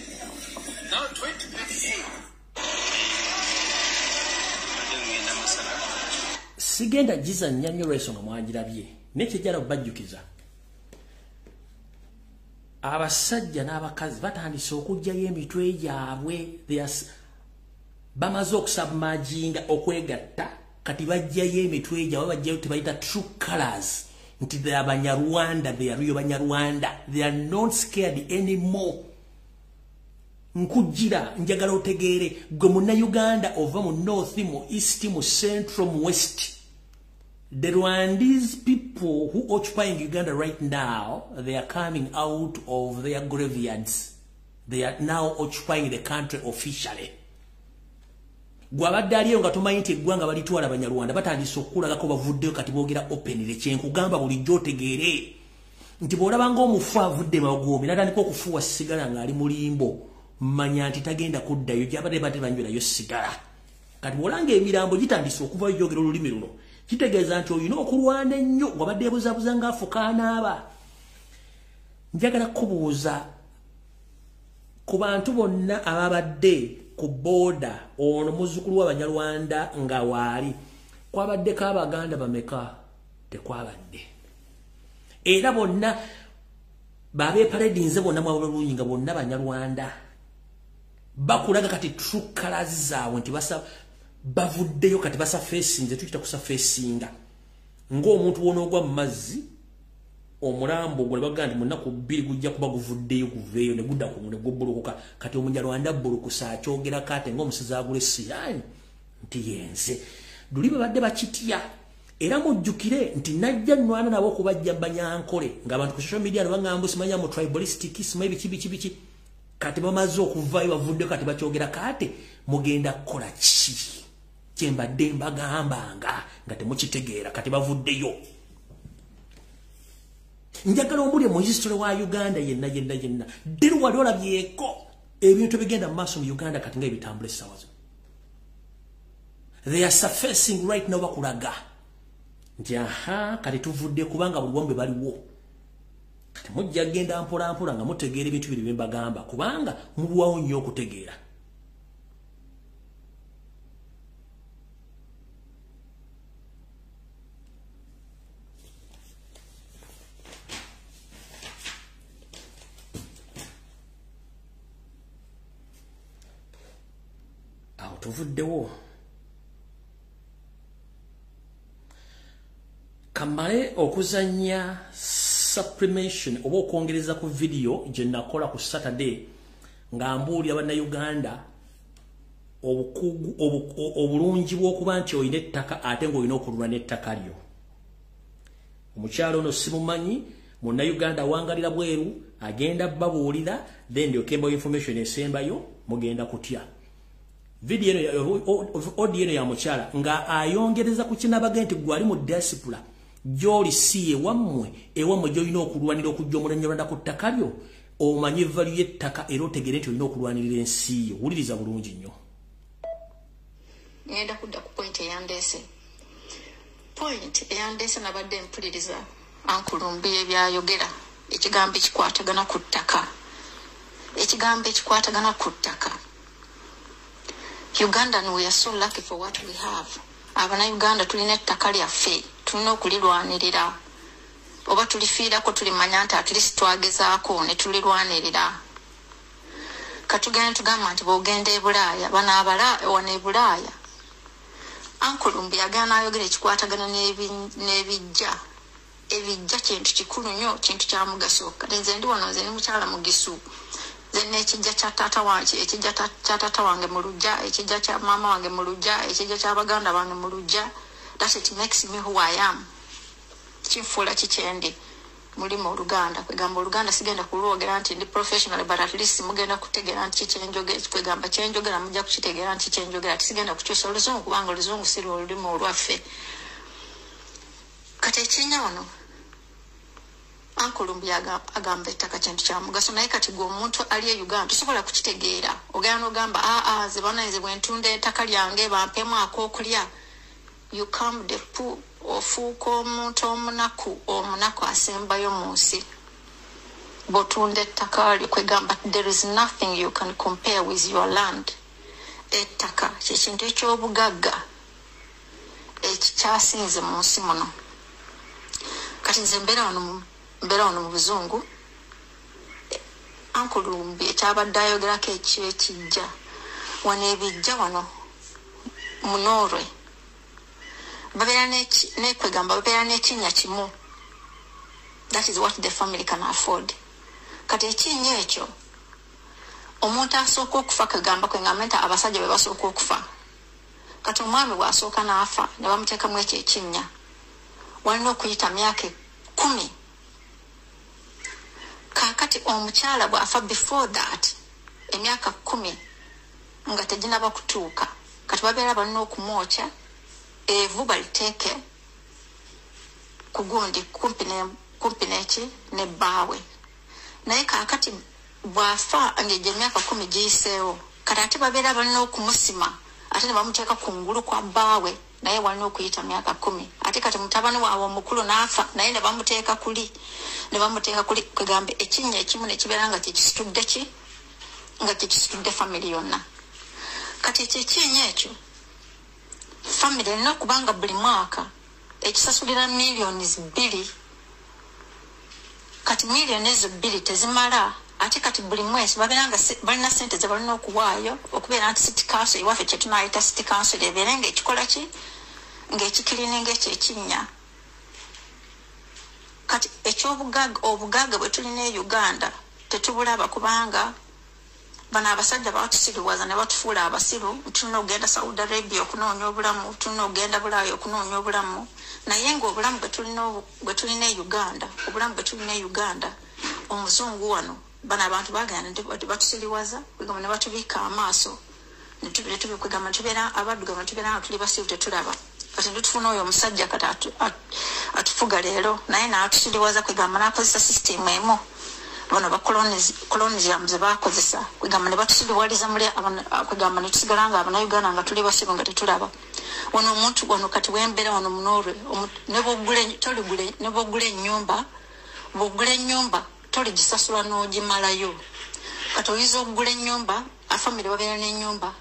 sigenda jiza nnyo lweso nga mwagirabye nekijala bajjukiza abasajja n'abakazi batandise okujjayo emitwe gyabwe bamaze okusubmerginga okwegatta kati bajjayo emitwe gyabwe bajjayo tebayita true colors nti they are Banyarwanda, they are real Banyarwanda, they are not scared anymore. Nkujira njagala otegeere gwe munna Uganda ova mu north mu east mu central mu west. The Rwandese people who occupying Uganda right now, they are coming out of their graveyards. They are now occupying the country officially. Gwabadde aliyo nga tumanyi nti eggwanga balitwala Abanyarwanda batandise okulagako bavuddeyo kati boogera openly kyenkugamba bulijjo otegeere nti bw'olabanga omufu avudde magoomi n'atandika okufuuwa sigala ng'ali mulimbo manya nti tagenda kuddayo gyabadde badde banywerayo sigala kati bw'olanga emirambo gitandise okuvayo gyogera olulimi luno kitegeeza nti olina okulwana ennyo wabadde ebuzaabuza ng'afuka anaaba. Njagala kubuuza ku bantu bonna ababadde ku boda ono muzzukulu w'Abanyarwanda nga waali kwabaddeko Abaganda bameka? Tekwabadde. Era bonna babeepaledinze bonna mwabulungi nga bonna Banyarwanda bakulaga kati true colors zaabwe nti bavuddeyo kati basa facing tukita kusa facinga ng'omuntu wona ogwa mu mazzi omulambo gwe baganda munaku 2 gujja kuba guvuddeyo guveeyo ne gudda ku mune gobulukuka kati Omunyarwanda bulukusa akyogera kate ng'omusiza agule siyani nti yenze duli babadde bakitya era mujjukire nti najja nnwana nabo okubajja Banyankole ng'abantu ku social media bangamba simanya mu tribalistic simayi biki kati bamaze okuvaayo bavuddeyo kati bakyogera kate mugenda kukola ki kyembadde mbagambanga nga temukitegeera kati bavuddeyo. Njagala omuli mu history wa Uganda yenna deri wali olabyeko ebintu bigenda mu maaso mu Uganda kati nga ebitambula essaawa zino. They are surfacing right now bakulaga nti kati tuvudde kubanga buli wambe baliwo kati mujja genda mpola nga mutegeera ebintu biri bye mbagamba kubanga mulwawo nnyo okutegeera. Tuvuddewo kamale okuzanya supplementation oba okwongereza ku video gye nakola ku Saturday nga mbuulira Bannayuganda obulungi bw'okuba nti olina ettaka ate ng'olina okulula n'ettaka lyo. Omukyalo ono simumanyi Munnayuganda awangalira bweru agenda babuulira then ndyoke information esembayo mugenda kutya. Video audio ya mukyala nga ayongereza ku kinabaga nti gwali mu diaspora gyoli si ewammwe gyolina okulwanira okujja Omunyarwanda ku ttaka lyo omanyi value y'ettaka era otegere nti olina okulwanirira ensi yo. Wuliriza bulungi nnyo. Ngenda kudda ku point eyandese nabadde mpuliriza Lumbuye byayogera ekigambo ekikwatagana ku ttaka. Ugandan, we are so lucky for what we have. Uganda tulina ettaka lyaffe tulina okulirwanirira oba tulifiirako tulimanya nti at least twagezaako ne tulirwanirira. Katugenda tugamba nti bw'ogenda e Bulaaya wano e Bulaaya Lumbuye agenda ayogera ekikwatagana n'ebijja kintu kikulu nnyo kintu kya mugaso. Kati nze ndi wano nze ni mukyala Mugisu zenne ekijja kya taata wange mu luggya ekijja kya maama wange mu luggya ekijja kya baganda bange mu luggya. That it makes me who I am. Kinfuula kikyendi muli mu Luganda kwegamba Oluganda sigenda kulwogera nti ndi professional but at least mugenda kutegeera nti kyenjogera kwegamba kyenjogera mujja kukitegeera nti kyenjogera tisigenda kukyusa Oluzungu kubanga Oluzungu si lulimi olwaffe. Kati ekinya wano Lumbuye agamba ettaka kintu kya mugaso naye kati gwe omuntu ali e Uganda tosobola kukitegeera. Ogenda n'ogamba ze banayize bwe ntunda ettaka lyange bampemu ak'okulya. You come the poor ofuuka omuntu omunaku asembayo mu nsi bw'otunda ettaka lyo kwegamba there is nothing you can compare with your land. Ettaka kyekintu eky'obugagga ekikyasinze mu nsi muno. Kati nze mbeera wano mu buzungu, Uncle Lumbuye kyabadde ayogerako ekijja wano ebijja wano mu Norway babeera nekwegamba babeera n'ekinnya kimu. That is what the family can afford. Kati ekinnya ekyo omuntu asooka okufa kagamba kwengamba nti abasajja be basooka okufa. Kati omwami bw'asooka n'afa ne bamuteekamu ekyo ekinnya walina okuyita myaka 10. Kakati omukyala bw'afa before that emyaka 10 nga teginaba kutuuka, kati babeera balina okumwokya evu baliteeke ku gundi kumpi n'eki ne bbaawe. Naye kakati bw'afa ng'egyo emyaka 10 giyiseewo, kati ate babeera balina okumusima ate ne bamuteeka ku ngulu kwa bbaawe, naye walina okuyita myaka 10. Ate kati mutabani waabwe omukulu n'afa naye ne bamuteeka kuli kwegambe ekinnya ekimu ne kibeera nga kyekisitudde family yonna. Kati ekinnya ekyo family erina okubanga buli mwaka ekisasulira millions 2. Kati millions ezo 2 tezimala, ate kati buli mwezi babeera nga balina sente ze balina okuwaayo okubeera nti city council ewaffe kye tunaayita city council ebeere ng'ekikola ki ng'ekikirininga ekyo ekinnya. Kati obugagga bwe tulina e Uganda tetubulaba kubanga bano abasajja batusiriwaza ne batufuula abasiru. Tulina okugenda Saudi Arabia okunoonya obulamu, tulina okugenda Bulaaya okunoonya obulamu, naye ng'obulamu bwe tulina e Uganda, obulamu bwe tulina e Uganda, omuzungu wano bano abantu bagenda ne batusiriwaza kwegamba ne batubiika amaaso kwegamba tubeera abaddugavu tubeera nga tuli basiru tetulaba. Kati tutufuna oyo omusajja kati atufuga leero naye n'atusiriwaza kwegamba n'akozesa system emu bano bakoloniziamu ze bakozesa kwegamba ne batusiriwaliza kwegamba ne tusigala nga Abannayuganda nga tuli basiru nga tetulaba. Wano omuntu wano kati wembeera wano mu Norway ne bw'ogula ennyumba toliggisasula n'ogimalayo. Kati oyinza okugula ennyumba afamire babeera n'ennyumba,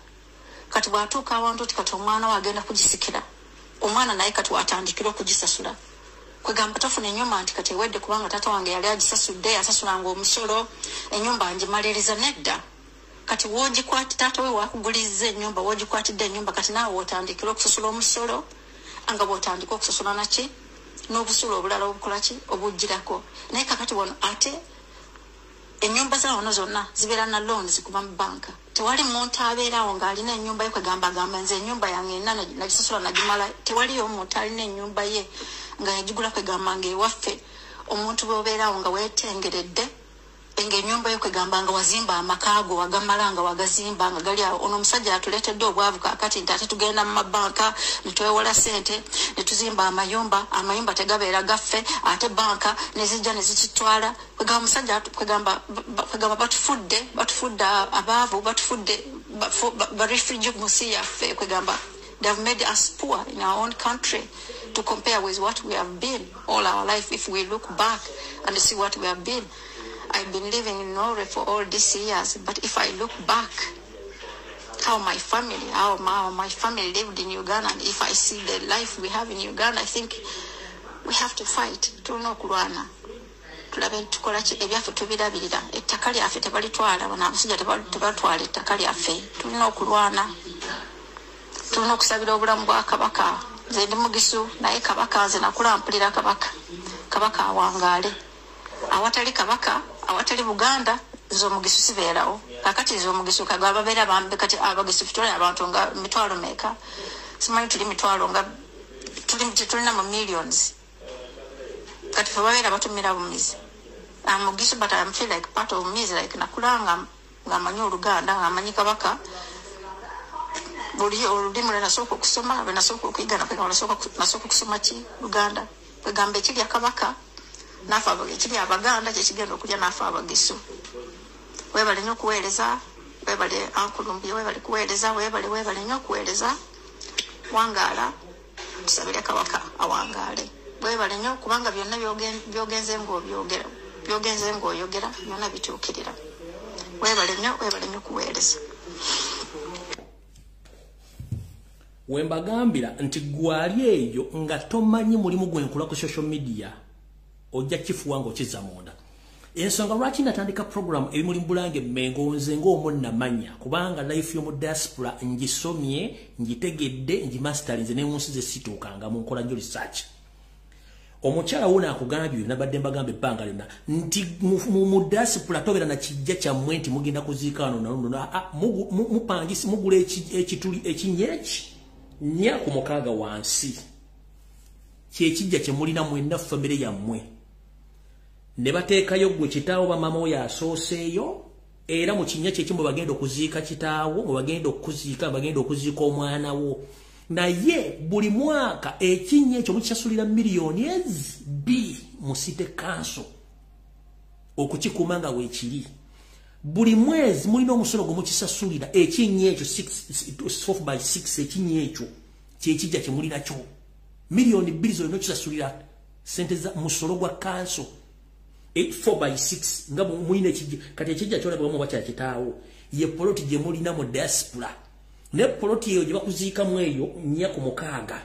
kati bw'atuuka awantu ti kati omwana we agenda kugisikira, omwana naye kati watandikira okugisasula kwegamba tofuna ennyumba nti kati ewedde kubanga taata wange yali agisasudde asasulanga omusolo ennyumba ngimaliriza. Nedda, kati woogikwati taata we wakugulizza ennyumba woogikwatidde ennyumba, kati naawe wotandikira okusasula omusolo nga bw'otandika okusasula naki n'obusulo obulala obukola ki obujjirako. Naye kakati wano ate ennyumba zaawano zonna zibeera na loans kuba mu banka. Tewali muntu abeerawo ng'alina ennyumba ye kwegamba agamba nze ennyumba yange enna nagisasula nagimala. Tewaliyo omuntu alina ennyumba ye nga yagigula kwegamba ng'ewaffe omuntu bw'obeerawo nga weetengeredde ng'ennyumba ye kwegamba nga wazimba amaka go wagamala nga wagazimba nga gali awo. Ono omusajja atuleetedde obwavu kaakati nti ate tugenda mu mabanka ne twewola ssente ne tuzimba amayumba tegabeera gaffe ate banka ne zijja ne zikitwala. Kwegamba omusajja kwegamba batufudde abaavu batufudde barefugee mu nsi yaffe kwegamba they have made us poor in our own country to compare with what we have been all our life. If we look back and see what we have been, I've been living in Norway for all these years, but if I look back how my family lived in Uganda, and if I see the life we have in Uganda, I think we have to fight. Tulina okulwana tulabe tukola ki ebyaffe tubirabirira. Ettaka lyaffe tebalitwala bano abasajja tebatwala ettaka lyaffe. Tulina okulwana, tulina okusabira obulamu bwa Kabaka. Nze ndi mugisu naye Kabaka nze nakula mpulira Kabaka awangaale. Awatali Kabaka awatali Buganda nze omugisu sibeerawo. Kakati nze omugisu kagaba babeera bambi kati abagisu tutwala abantu nga mitwalo meeka. Simanyi tuli mitwalo nga tulina mu millions. Kati fe babeera batumira bumizi. Mugisu but I feel like part of me is like nakula ng'amanyi Oluganda ng'amanyi Kabaka. Buli olulimi lwe nasooka okusoma lwe nasooka okuyiga nasooka okusoma ki Luganda. Kwegamba ekirya Kabaka nafa ekirya Abaganda kyekigenda okulya nafa Abagisu. Weebale nnyo okuweereza, weebale Uncle Lumbuye, weebale kuweereza, weebale nnyo okuweereza. Wangaala tusabire Kabaka awangaale. Weebale nnyo kubanga byonna byogenze ng'oyogera byonna bituukirira. Weebale nnyo kuweereza. wembagambira nti gwali eyo nga tomanyi mulimu gwenkula ku social media ojja kifuwa ng'okizza munda. Ensonga lwaki natandika program eri muri Mbulange Mmengo nze ng'omonna manya kubanga life y'omu diaspora ngisomye ngitegedde ngimastarinze n'ensi ze situukanga mu nkola nnyo research. Omukyala wona akugambye nabadde mbagambe ebbanga lyonna nti mu diaspora tobera na kijja kyammwe nti mugenda kuziika wano mupangisi mugula ekituli ekinyeki nya ku mukaaga wansi kyekijja kye mulina mwenna famire yammwe ne bateekayo gwe kitaawo bamama oyo asooseeyo era mu kinnya kyekimu bagenda okuziika kitaawo mu bagenda okuziika omwana wo naye buli mwaka ekinnya ekyo mukisasulira miliyoni B mu City Council okukikuuma nga weekiri buli mwezi mulina omusolo gwe mukisasulira ekinnya ekyo 4/6 ekinnya ekyo kyekijja kye mulina kyo miliyoni 2 zonna okisasulira sente za musolo gwa council 4/6 nga mulina ekijja kati ekijja kyolabwa mu bakya kitaawo ye poloti gye mulina mu diaspora ne poloti eyo gye bakuziikamu eyo nya ku mukaaga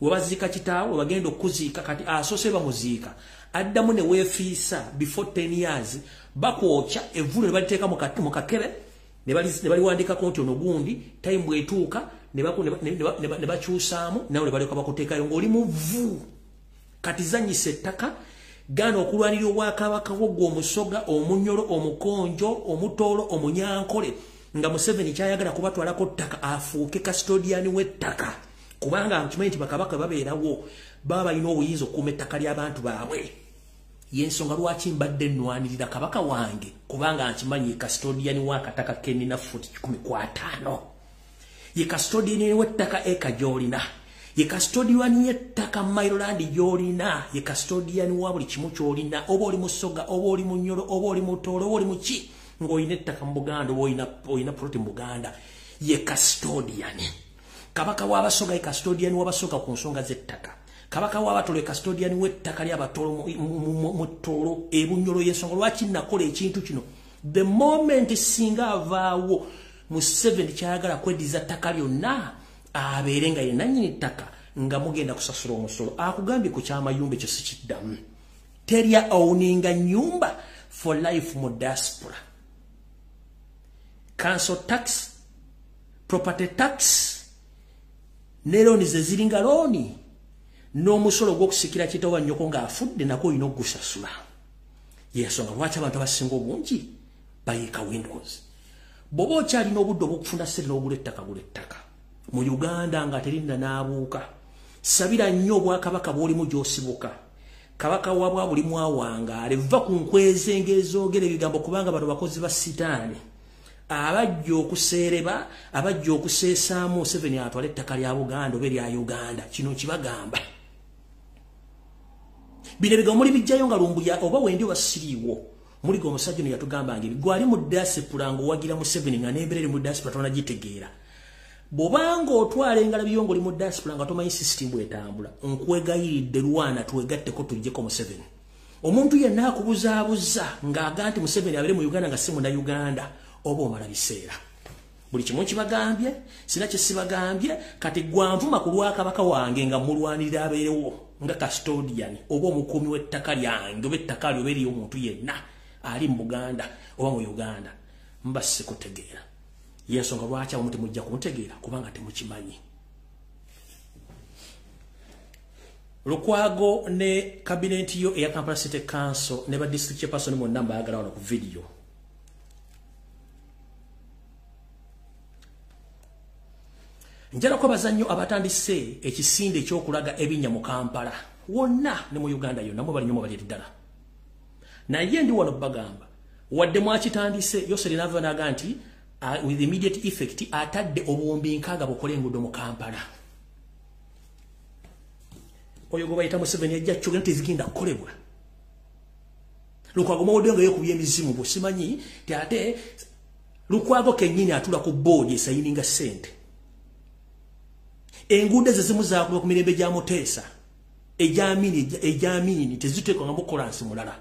we baziika kitaawo bagenda okuziika kati asoose bamuziika addamu ne weefiisa before 10 years bakwokya evvulo ne baliteeka mu kakebe ne baliwandikako nti ono gundi time bwetuuka ne bakyusaamu nawe ne baleka bakuteekayo ng'oli muvu kati zanyisa ettaka gana okulwanirira obwakabaka bwo omusoga omunyolo omukonjo omutoolo omunyankole nga Museveni kyayagala kubatwalako ttaka afuuke custodian w'ettaka kubanga nkimanyi nti bakabaka babeerawo baba balina obuyinza okuuma ettaka ly'abantu baabwe yensonga lwaki mbadde nnwanirira kabaka wange kubanga nkimanyi custodian w'akataka kenina futi 15 ye custodian w'ettaka eka gy'olina ye custodian y'ettaka Mailoland gy'olina ye custodian wa buli kimu ky'olina oba oli musoga oba oli munyolo oba oli mutoolo oba oli muki ng'olina ettaka mu Buganda oba olina poloti mu Buganda ye custodian kabaka w'abasoga ye custodian w'abasoga ku nsonga z'ettaka kabaka w'abatolo ye custodian w'ettaka ly'abatolo mu ttolo ebunyolo y'ensonga lwaki nakola ekintu kino the moment singa avaawo Museveni kyayagala kweddiza ttaka lyonna abeere nga ye nannyini ttaka nga mugenda kusasula omusolo akugambye ku kyamayumba ekyo sikiddamu terya owninga nyumba for life mu diaspora council tax property tax ne looni ze ziringa looni n'omusolo gw'okusikira kitaawo nnyoko ng'afudde nako olina okugusasula yensonga lwaki abantu abasinga obungi bayiika windows bw'oba okyalina obudde obw'okufuna ssente n'ogula ettaka mu Uganda nga terinda n'abuuka sabira nnyo obwakabaka bw'olimu gy'osibuka kabaka wabwa bulimu awangaale va ku nkweze ng'ezoogera ebigambo kubanga bano bakozi ba sitaani abajja okuseereba abajja okuseesaamu Museveni atwala ettaka lya Buganda oba erya Uganda kino kibagamba bino ebigambo muli bijjayo nga Lumbuye oba wendi oba siriiwo muliga omusajja ono yatugamba nga gwali mu diaspora ng'owagira Museveni nga n'embeera eri mu diaspora tonagitegeera bw'obanga otwala engala byongo oli mu diaspora nga tomanyi system bw'etambula nkwegayiridde lwana twegatteko tujjeko Museveni omuntu yenna akubuzaabuza ng'aga nti Museveni abeere mu Uganda nga si Munnayuganda oba omala biseera buli kimu kibagambye sina kye sibagambye kati gwanvuma ku lwakabaka wange nga mulwanirira abeerewo nga custodian oba omukuumi w'ettaka lyange oba ettaka lyo oba eriyo omuntu yenna ali mu Buganda oba mu Uganda mba sikutegeera yensonga lwaki abamu temujja kuntegeera kubanga temukimanyi Lukwago ne cabinet yo eya Kampala City Council ne ba district chairperson mu namba yagala wano ku video njala ko bazannyo abatandise ekisinde ekyokulaga ebinya mu Kampala wonna ne mu Uganda yonna mu bali nnyo bali ddala naye ndi wano bagamba wadde mwakitandise yose linava naga nti with immediate effect atadde obuwumbi nkaaga bukole enguudo mu Kampala oyo gwe bayita Museveni ajja kyogera nti zigenda kukolebwa Lukwago mawodde nga yekubye emizimu busimanyi ti ate Lukwago kennyini atula ku board esayininga ssente enguudo ezimu zaakulwa ku mirembe gya Muteesa ejamini teziteekwa nga mukolansi mulala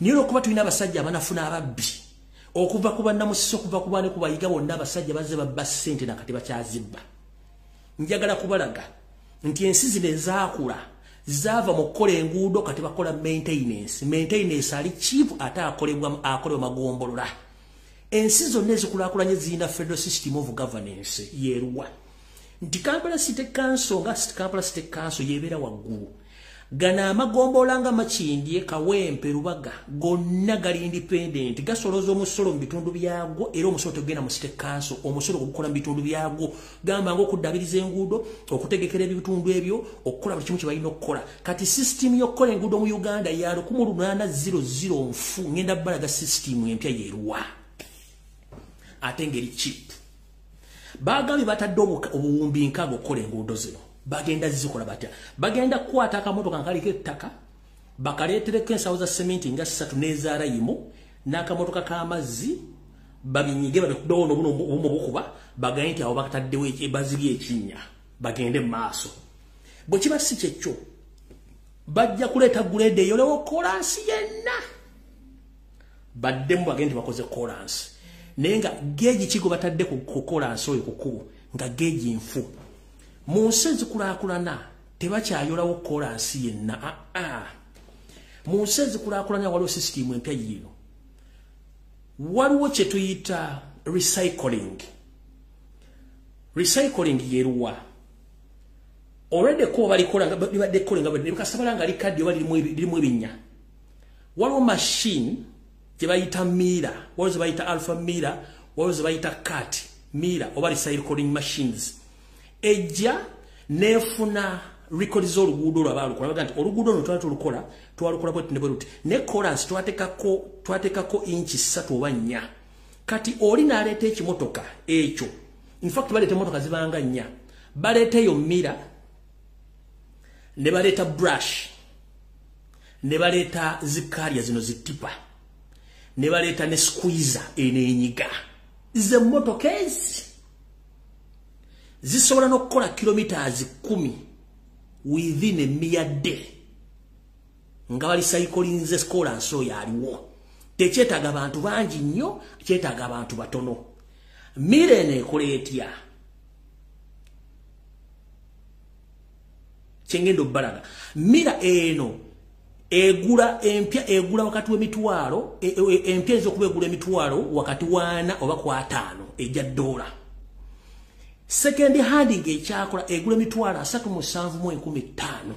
niyo lwokuba tulina abasajja abanafuna ababbi okuva ku bannamusisi okuva ku baane ku bayiga bonna abasajja bazze babba ssente nakati bakyazibba njagala kubalaga nti ensi zino ezaakula zava mu kukola enguudo kati bakola maintenance ali cheap ate akolebwa magombolola. Ensi zonna ezikulaakulanye zirina federal system of governance yeeruwa nti Kampala City Council Kampala City Council yebeera waggulu. Gana amagombolola nga Makindye, Kawempe, Lubaga gonna gali independent gasoloza omusolo mu bitundu byago era omusolo tegenda mu City Council omusolo gukola mu bitundu byago gamba ngo okuddabiriza enguudo okutegekera ebitundu ebyo okukola buli kimu kye balina okukola. Kati system y'okukola enguudo mu Uganda ya 1800 nfu ngenda balaga system empya yeeruwa ate ngeri cheap. Bagambye batadde obuwumbi nkaaga okukola enguudo zino. Bagenda zikola batya bagenda kukwata akamotoka nkaliko ettaka bakaleetereko ensawo za sementi nga 3 n'ezaalayimu n'akamotoka k'amazzi babinyige babikudono buno bukuba bagende nti awo bakataddewo ebazibye ekinnya bagende mu maaso. Bwe kiba si kyekyo bajja kuleeta grade eyolewo kolansi yenna baddemu bagende bakoze kolansi naye nga geegi kigo batadde ku kolansi oyo kukubo nga geegi nfu. Mu nsi ezikulaakulana tebakyayolawo kolansi yenna mu nsi ezikulaakulana waliwo system empya yino waliwo kye tuyita recycling yeeruwa already ko balikola nga bibadde kolinga bikasabala nga likaddi oba lirimu ebinnya. Waliwo machine gye bayita mira waliwo ze bayita alpha mira waliwo ze bayita cat mira oba recycling machines ejja nefuna records z'oluguudo lwabaalukola baga nti oluguudo luno twalukola bwe tuti ne kolansi twateekako inchi 3 oba 4 kati oli n'aleeta ekimotoka ekyo in fact baleeta emotoka zibanga 4 baleeta eyo mira ne baleeta brush ne baleeta zikaria zino zitipa ne baleeta ne squeezer enenyiga ze motoka ezi zisobola n'okukola kilometers 10 within a mere day nga bali cyclinze kolansi oyo aliwo. Tekyetaaga abantu bangi nnyo kyetaaga abantu batono. Mira eno ekola etya kyengendo balaga mira eno egula empya egula wakati w'emitwalo empya ezo kuba egula emitwalo wakati wana oba kwa 5 ejja $. Second hand ng'ekyakola egula emitwalo 3,715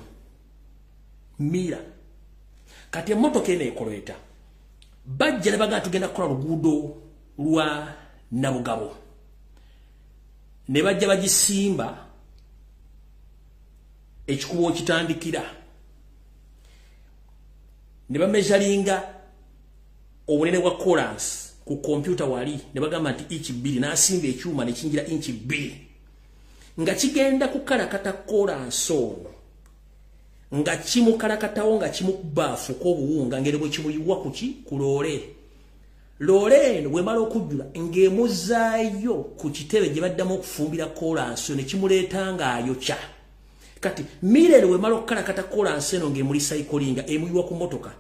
mira. Kati emmotoka eno ekoleeta bajja ne bagaa tugenda kukola luguudo lwa Nabugabo ne bajja bagisimba ekikubo kitandikira ne bameasuringa obunene bwa kolansi ku computer wali ne bagamba nti inch 2 n'asimba ekyuma ne kinjira inch 2 nga kigenda kukalakata kolansi ono nga kimukalakatawo nga kimukubaafu k'obuwunga ngeri bwe kimuyiwa ku loole eno bwemala okujjula ng'emuzaayo ku kitebe gye baddamu okufumbira kolansi ne kimuleeta ng'ayokya. Kati mira eno bwemala okukalakata kolansi eno ng'emuli cyclinga emuyiwa ku motoka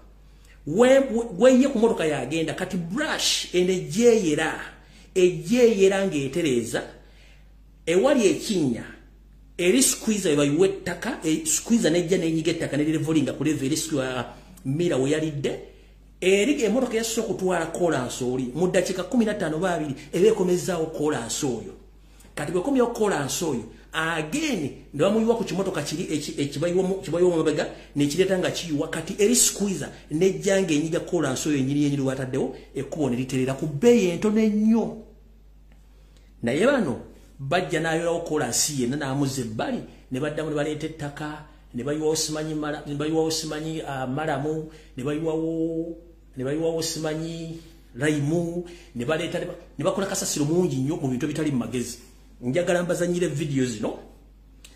weye ku motoka yagenda kati brush ene ejjeeyera ng'etereeza ewali ekinnya eri squeezer bayiwa ettaka squeezer nejja n'enyiga ettaka nerirevolinga ku level mira we yalidde eri emotoka yasoose okutwala kolansi oli mu ddakiika 15 oba 2 eba ekomezaawo kolansi oyo. Kati bwe komyawo kolansi oyo again ne bamuyiwa ku kimotoka kiri ekibayiwa mabega nekireeta nga kiyiwa kati eri squeezer nejja ng'enyiga kolansi oyo enyiri bataddewo ekkubo ne literera ku bbeeyi entono ennyo. Naye bano bajja n'ayolawo kolansi yenna n'amuzza ebbali ne baddamu ne baleeta ettaka ne bayiwawo simanyi malamu ne bayiwawo simanyi laimu ne baleeta ne bakola kasasiro mungi nnyo mu bintu bitali mu magezi. Njagala mbazanyire video zino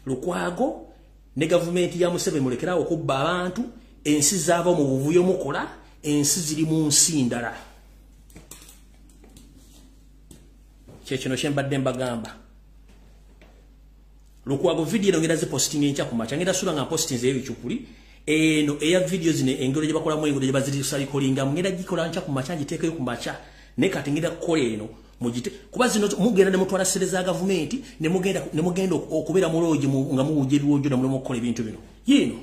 Lukwago ne gavumenti ya Museveni mulekerawo okubba abantu ensi zaava mu buvuyo mukola ensi ziri mu nsi ndala. Kyekino kyembadde mbagamba Lukwago video eno ngenda ziposting enkya ku macha ngenda sula nga posting ze ebichukuli eno eya videos ne engero gye bakola mu engero gye baziri cyclinga ngenda gikola nkya ku macha ngitekeyo ku macha ne kati ngenda kukola eno mujite kuba zino mugenda ne mutwala sereza government ne mugenda okubera muloji nga muwujiriwo jona mulomo kola ebintu bino yino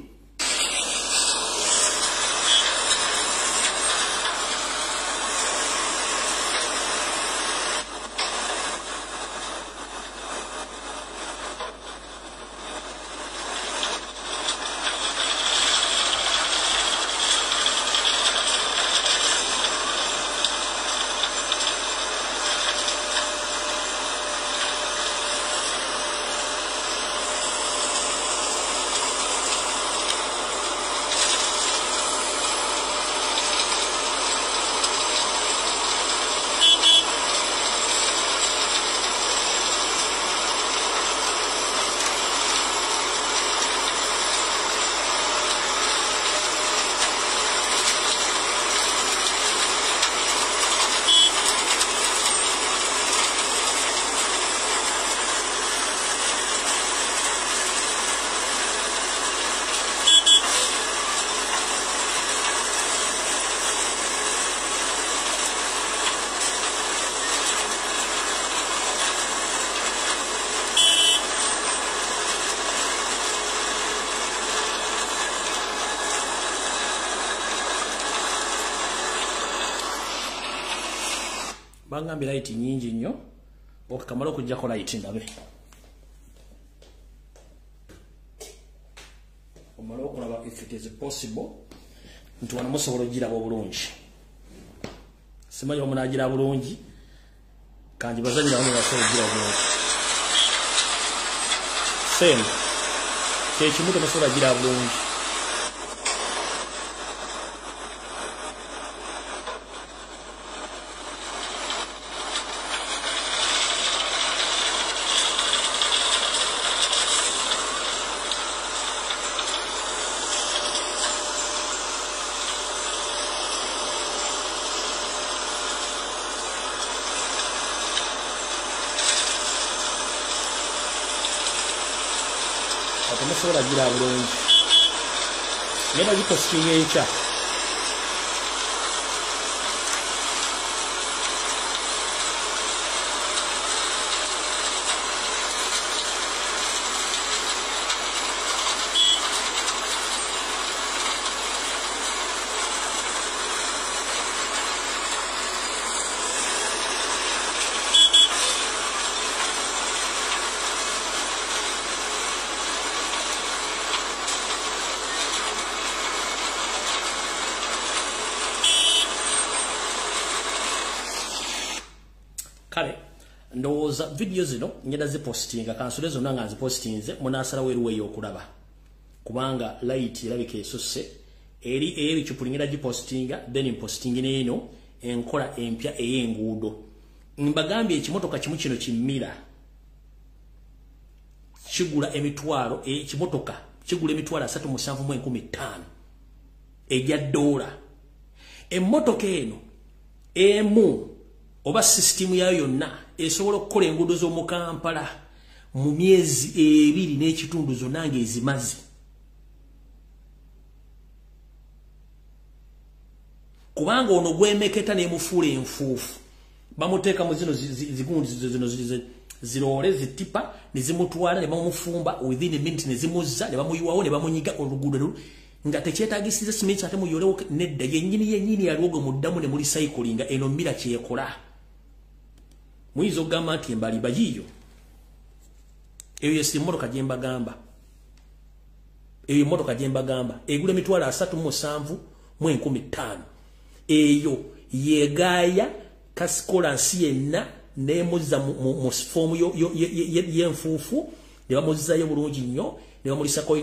bangambi light nyingi nnyo okamala okujja ko light ndabe omala okulaba if it is possible nti wana musobola ogiraba obulungi simanyi omunagira bulungi kanji bazanyira wano basobola ogira bulungi same kyekimu temusobola gira bulungi temusobola gira bulungi neba gipostinga enkya kale ndowooza video zino ngenda zipostinga kansule zonna nga nzipostinze munasala weruwe yokulaba kubanga light erabika esusse eri ebicupulingira gipostinga then postingi neeno enkola empya ey'enguudo mbagambye ekimotoka kimu kino kimmira kigula emitwalo ekimotoka kigula emitwalo 3,715 ejja $. Emmotoka eno emu oba system yayo yonna esobola okukola enguudo z'omu Kampala mu myezi 2 n'ekitundu zonna ng'ezimaze. Kubanga ono gwemeketa n'emufuula enfuufu bamuteeka mu zino zigundi zino zirole zitipa ne zimutwala ne bamufumba within a minute ne zimuzza ne bamuyiwawo ne bamunyiga oluguudo nga tekyetaagisiza simenti ate muyolewo nedda yennyini yalwogo muddamu ne muli cyclinga eno mmira kyekola. Muyinza okugamba nti embaliba yiyo eyo yesi emmotoka gye mbagamba eyo emmotoka gye mbagamba egula emitwalo 3,715 eyo yegaaya kasikolansi yenna nemuzza mu fomu y'enfuufu ne bamuzzayo bulungi nnyo ne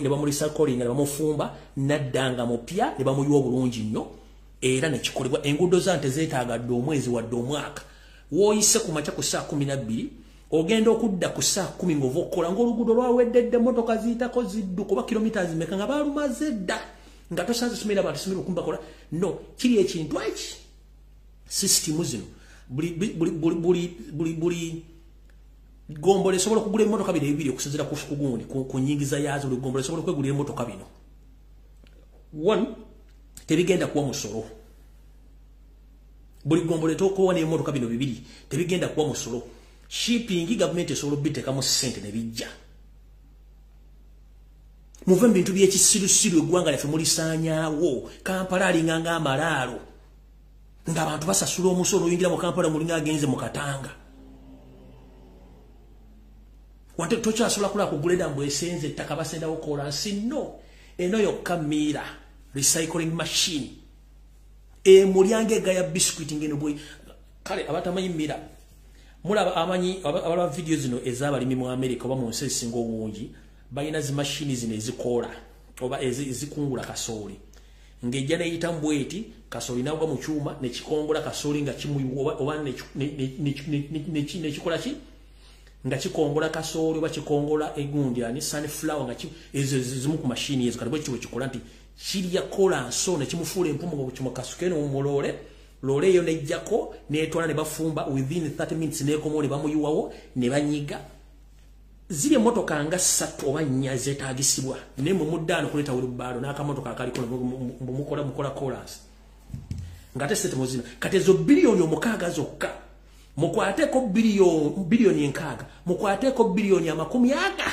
bamulisa kolinga ne bamufumba naddanga mupya ne bamuyiwa bulungi nnyo era ne kikolebwa. Enguudo za nte zeetaagadde omwezi wadde omwaka wooyise ku makya ku saa 12 ogenda okudda ku saa 10 ng'ova okukola ng'oluguudo lwaweddedde emmotoka ziyitako zidduka oba kilomita zimeka nga baalumaze dda nga tosanze sumira abantu sumira okumbakola no kiri ekintu eki system zino buli gombole esobola okugula emmotoka bibiri okusinziira ku gundi ku nyingiza yaazo buli gombole esobola okwegulira emmotoka bino. One, tebigenda kuwa musolo buli gombole tokowa ne moto kabino bibiri tebigenda kuwa musolo shipping government esolo biteka mu sente ne bijja muve bintu by'ekisirusiru eggwanga laffe mulisaanyaawo Kampala alinganga amalaalo ng'abantu basasula omusolo oyingira mu Kampala mulinga agenze mu Katanga wante tokyasobola kulaba kugula edambu esenze ettaka basendawo kolansi no eno yokka miira recycling machine mulyange egaya biscuit ngeno bwe kale abatamanyi miira mulaba amanyi abalaba video zino ez'abalimi mu America oba mu nsi ezisinga obungi balina zi machine zino ezikola oba ezikungula kasooli ng'ejja neyita mbweti kasooli n'agwa mu kyuma ne kikongola kasooli nga kimuyuwa oba nekikola ki nga kikongola kasooli oba kikongola egundi ani sunflower nga ezo zimu ku machine ezo kati bwe kikola nti kirya kola nso ne kimufuula empumu mu kyuma kasukene omulole lole eyo nejjako netwala ne bafumba within 30 minutes nekomo ne bamuyuwawo ne banyiga ziri emotoka nga 3 oba 4 zetaagisibwa ne mu muddano kuleta wulubalo n'akamotoka akaliko mukola kolas ngate sete muzina kati ezo bilioni 6 zokka mukwateko bilioni 6 mukwateko bilioni 40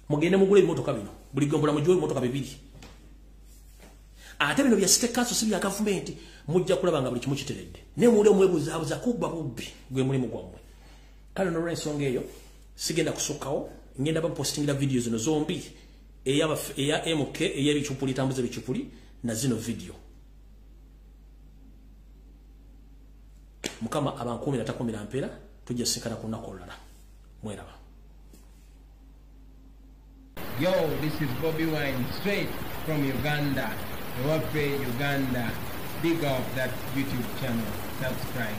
mugende mugule emotoka bino buli gombola mujowe emotoka bibiri ate bino bya state council sibya government mujja kulaba nga buli kimu kiteredde ne mule mwebuzabuza kubba bubbi gwe mulimu gwammwe kale no ensonga eyo sigenda kusokawo ngenda ba postingira videos zino zombi eya MK eya bichupuli tambuze bichupuli na zino video mukama abankumi natakomera mpera tujja sikana kunakolala mweraba. Yo, this is Bobby Wine straight from Uganda. Ewaffe Uganda. Big up that YouTube channel. Subscribe.